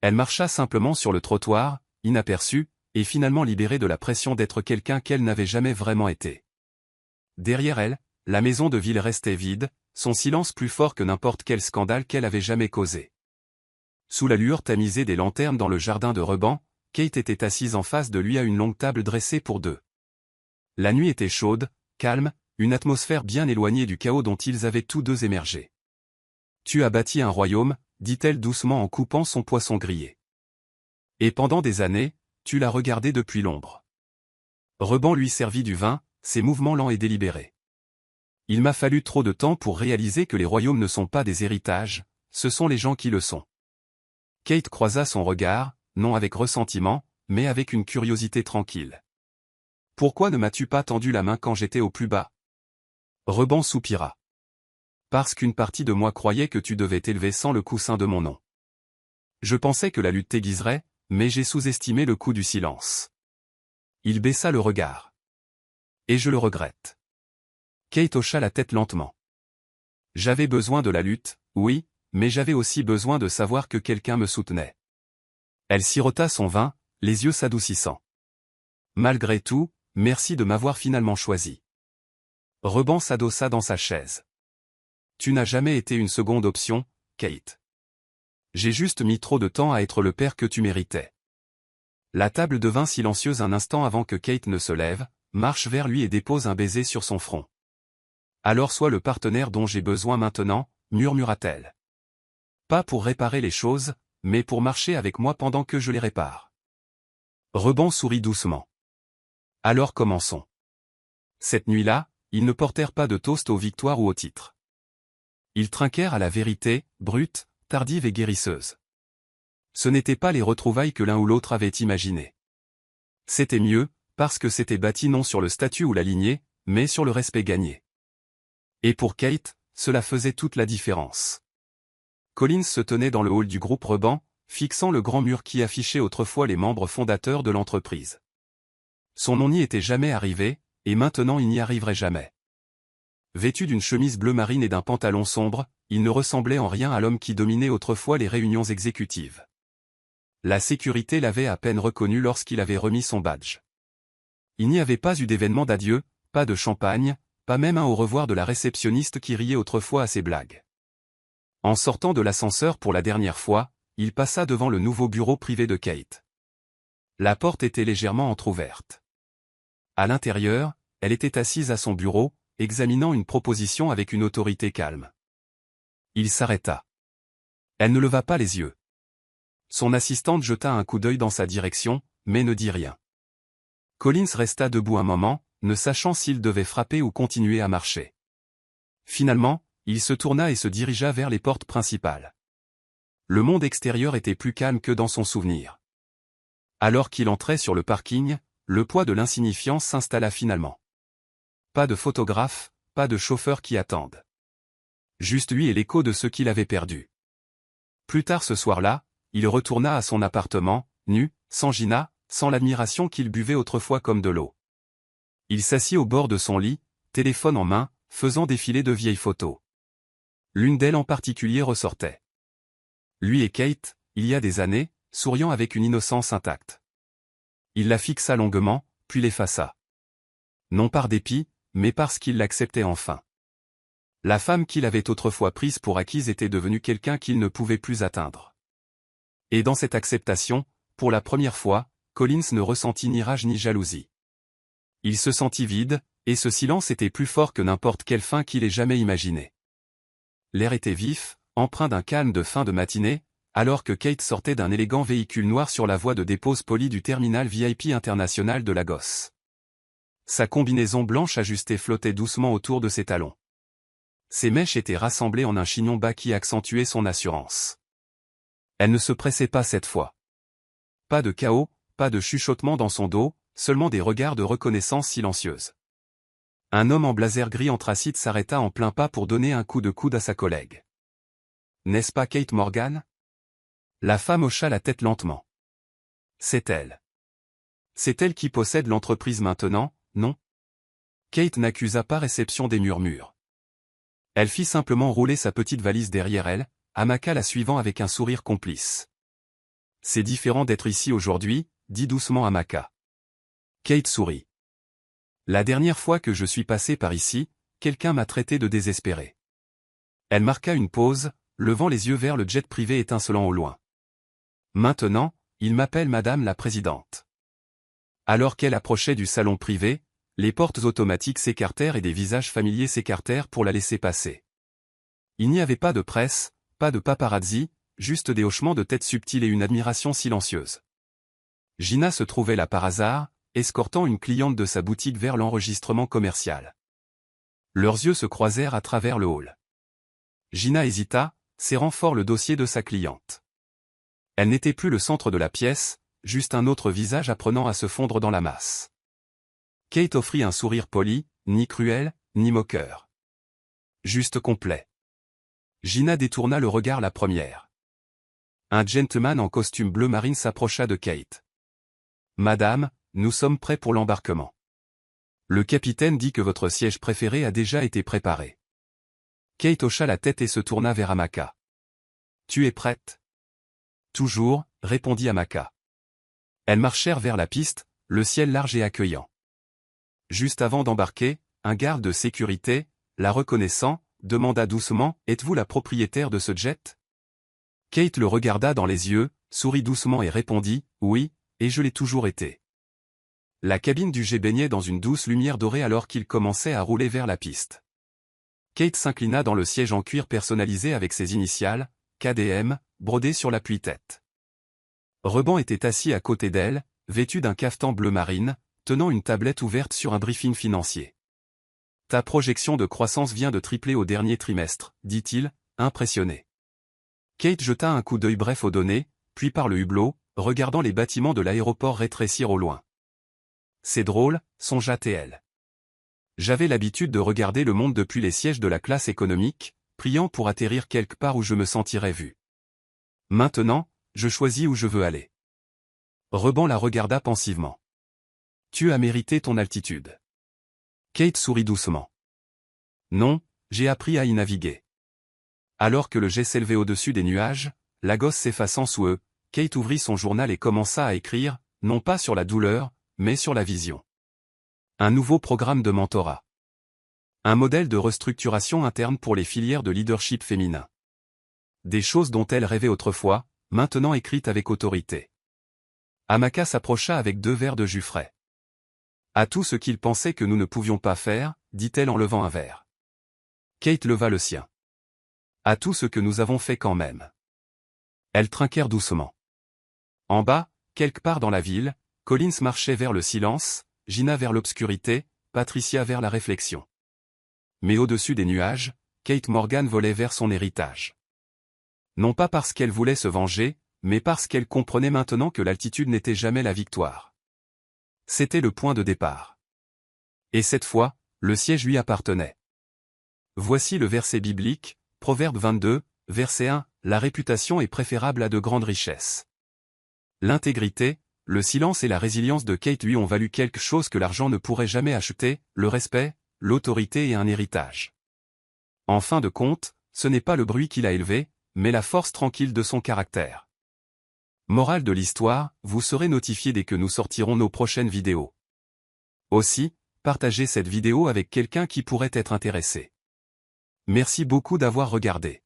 Elle marcha simplement sur le trottoir, inaperçue, et finalement libérée de la pression d'être quelqu'un qu'elle n'avait jamais vraiment été. Derrière elle, la maison de ville restait vide, son silence plus fort que n'importe quel scandale qu'elle avait jamais causé. Sous la lueur tamisée des lanternes dans le jardin de Reban, Kate était assise en face de lui à une longue table dressée pour deux. La nuit était chaude, calme, une atmosphère bien éloignée du chaos dont ils avaient tous deux émergé. « Tu as bâti un royaume », dit-elle doucement en coupant son poisson grillé. « Et pendant des années, tu l'as regardé depuis l'ombre. » Reban lui servit du vin, ses mouvements lents et délibérés. « Il m'a fallu trop de temps pour réaliser que les royaumes ne sont pas des héritages, ce sont les gens qui le sont. » Kate croisa son regard, non avec ressentiment, mais avec une curiosité tranquille. « Pourquoi ne m'as-tu pas tendu la main quand j'étais au plus bas ?» Reban soupira. « Parce qu'une partie de moi croyait que tu devais t'élever sans le coussin de mon nom. Je pensais que la lutte t'aiguiserait, mais j'ai sous-estimé le coup du silence. » Il baissa le regard. « Et je le regrette. » Kate hocha la tête lentement. « J'avais besoin de la lutte, oui, mais j'avais aussi besoin de savoir que quelqu'un me soutenait. » Elle sirota son vin, les yeux s'adoucissant. « Malgré tout, merci de m'avoir finalement choisi. » Reban s'adossa dans sa chaise. « Tu n'as jamais été une seconde option, Kate. J'ai juste mis trop de temps à être le père que tu méritais. » La table devint silencieuse un instant avant que Kate ne se lève, marche vers lui et dépose un baiser sur son front. « Alors sois le partenaire dont j'ai besoin maintenant, » murmura-t-elle. « Pas pour réparer les choses, mais pour marcher avec moi pendant que je les répare. » Reban sourit doucement. « Alors commençons. » Cette nuit-là, ils ne portèrent pas de toast aux victoires ou au titre. Ils trinquèrent à la vérité, brute, tardive et guérisseuse. Ce n'étaient pas les retrouvailles que l'un ou l'autre avait imaginées. C'était mieux, parce que c'était bâti non sur le statut ou la lignée, mais sur le respect gagné. Et pour Kate, cela faisait toute la différence. Collins se tenait dans le hall du groupe Reban, fixant le grand mur qui affichait autrefois les membres fondateurs de l'entreprise. Son nom n'y était jamais arrivé, et maintenant il n'y arriverait jamais. Vêtu d'une chemise bleu marine et d'un pantalon sombre, il ne ressemblait en rien à l'homme qui dominait autrefois les réunions exécutives. La sécurité l'avait à peine reconnu lorsqu'il avait remis son badge. Il n'y avait pas eu d'événement d'adieu, pas de champagne, pas même un au revoir de la réceptionniste qui riait autrefois à ses blagues. En sortant de l'ascenseur pour la dernière fois, il passa devant le nouveau bureau privé de Kate. La porte était légèrement entr'ouverte. À l'intérieur, elle était assise à son bureau, examinant une proposition avec une autorité calme. Il s'arrêta. Elle ne leva pas les yeux. Son assistante jeta un coup d'œil dans sa direction, mais ne dit rien. Collins resta debout un moment, ne sachant s'il devait frapper ou continuer à marcher. Finalement, Il se tourna et se dirigea vers les portes principales. Le monde extérieur était plus calme que dans son souvenir. Alors qu'il entrait sur le parking, le poids de l'insignifiance s'installa finalement. Pas de photographe, pas de chauffeur qui attendent. Juste lui et l'écho de ce qu'il avait perdu. Plus tard ce soir-là, il retourna à son appartement, nu, sans Gina, sans l'admiration qu'il buvait autrefois comme de l'eau. Il s'assit au bord de son lit, téléphone en main, faisant défiler de vieilles photos. L'une d'elles en particulier ressortait. Lui et Kate, il y a des années, souriant avec une innocence intacte. Il la fixa longuement, puis l'effaça. Non par dépit, mais parce qu'il l'acceptait enfin. La femme qu'il avait autrefois prise pour acquise était devenue quelqu'un qu'il ne pouvait plus atteindre. Et dans cette acceptation, pour la première fois, Collins ne ressentit ni rage ni jalousie. Il se sentit vide, et ce silence était plus fort que n'importe quelle fin qu'il ait jamais imaginée. L'air était vif, empreint d'un calme de fin de matinée, alors que Kate sortait d'un élégant véhicule noir sur la voie de dépose polie du terminal VIP international de Lagos. Sa combinaison blanche ajustée flottait doucement autour de ses talons. Ses mèches étaient rassemblées en un chignon bas qui accentuait son assurance. Elle ne se pressait pas cette fois. Pas de chaos, pas de chuchotement dans son dos, seulement des regards de reconnaissance silencieuse. Un homme en blazer gris anthracite s'arrêta en plein pas pour donner un coup de coude à sa collègue. « N'est-ce pas Kate Morgan ?» La femme hocha la tête lentement. « C'est elle. C'est elle qui possède l'entreprise maintenant, non ?» Kate n'accusa pas réception des murmures. Elle fit simplement rouler sa petite valise derrière elle, Amaka la suivant avec un sourire complice. « C'est différent d'être ici aujourd'hui, » dit doucement Amaka. Kate sourit. « La dernière fois que je suis passé par ici, quelqu'un m'a traité de désespéré. » Elle marqua une pause, levant les yeux vers le jet privé étincelant au loin. « Maintenant, il m'appelle Madame la Présidente. » Alors qu'elle approchait du salon privé, les portes automatiques s'écartèrent et des visages familiers s'écartèrent pour la laisser passer. Il n'y avait pas de presse, pas de paparazzi, juste des hochements de tête subtils et une admiration silencieuse. Gina se trouvait là par hasard, escortant une cliente de sa boutique vers l'enregistrement commercial. Leurs yeux se croisèrent à travers le hall. Gina hésita, serrant fort le dossier de sa cliente. Elle n'était plus le centre de la pièce, juste un autre visage apprenant à se fondre dans la masse. Kate offrit un sourire poli, ni cruel, ni moqueur. Juste complet. Gina détourna le regard la première. Un gentleman en costume bleu marine s'approcha de Kate. « Madame, nous sommes prêts pour l'embarquement. Le capitaine dit que votre siège préféré a déjà été préparé. » Kate hocha la tête et se tourna vers Amaka. « Tu es prête ?»« Toujours, » répondit Amaka. Elles marchèrent vers la piste, le ciel large et accueillant. Juste avant d'embarquer, un garde de sécurité, la reconnaissant, demanda doucement « Êtes-vous la propriétaire de ce jet ?» Kate le regarda dans les yeux, sourit doucement et répondit « Oui, et je l'ai toujours été. » La cabine du jet baignait dans une douce lumière dorée alors qu'il commençait à rouler vers la piste. Kate s'inclina dans le siège en cuir personnalisé avec ses initiales, KDM, brodées sur l'appui-tête. Reban était assis à côté d'elle, vêtu d'un cafetan bleu marine, tenant une tablette ouverte sur un briefing financier. « Ta projection de croissance vient de tripler au dernier trimestre, » dit-il, impressionné. Kate jeta un coup d'œil bref aux données, puis par le hublot, regardant les bâtiments de l'aéroport rétrécir au loin. « C'est drôle, songea-t-elle. J'avais l'habitude de regarder le monde depuis les sièges de la classe économique, priant pour atterrir quelque part où je me sentirais vu. Maintenant, je choisis où je veux aller. » Reban la regarda pensivement. « Tu as mérité ton altitude. » Kate sourit doucement. « Non, j'ai appris à y naviguer. » Alors que le jet s'élevait au-dessus des nuages, Lagos s'effaçant sous eux, Kate ouvrit son journal et commença à écrire, non pas sur la douleur, mais sur la vision. Un nouveau programme de mentorat. Un modèle de restructuration interne pour les filières de leadership féminin. Des choses dont elle rêvait autrefois, maintenant écrites avec autorité. Amaka s'approcha avec 2 verres de jus frais. « À tout ce qu'il pensait que nous ne pouvions pas faire, » dit-elle en levant un verre. Kate leva le sien. « À tout ce que nous avons fait quand même. » Elles trinquèrent doucement. En bas, quelque part dans la ville, Collins marchait vers le silence, Gina vers l'obscurité, Patricia vers la réflexion. Mais au-dessus des nuages, Kate Morgan volait vers son héritage. Non pas parce qu'elle voulait se venger, mais parce qu'elle comprenait maintenant que l'altitude n'était jamais la victoire. C'était le point de départ. Et cette fois, le siège lui appartenait. Voici le verset biblique, Proverbe 22, verset 1, la réputation est préférable à de grandes richesses. L'intégrité, le silence et la résilience de Kate lui ont valu quelque chose que l'argent ne pourrait jamais acheter, le respect, l'autorité et un héritage. En fin de compte, ce n'est pas le bruit qui l'a élevé, mais la force tranquille de son caractère. Morale de l'histoire, vous serez notifié dès que nous sortirons nos prochaines vidéos. Aussi, partagez cette vidéo avec quelqu'un qui pourrait être intéressé. Merci beaucoup d'avoir regardé.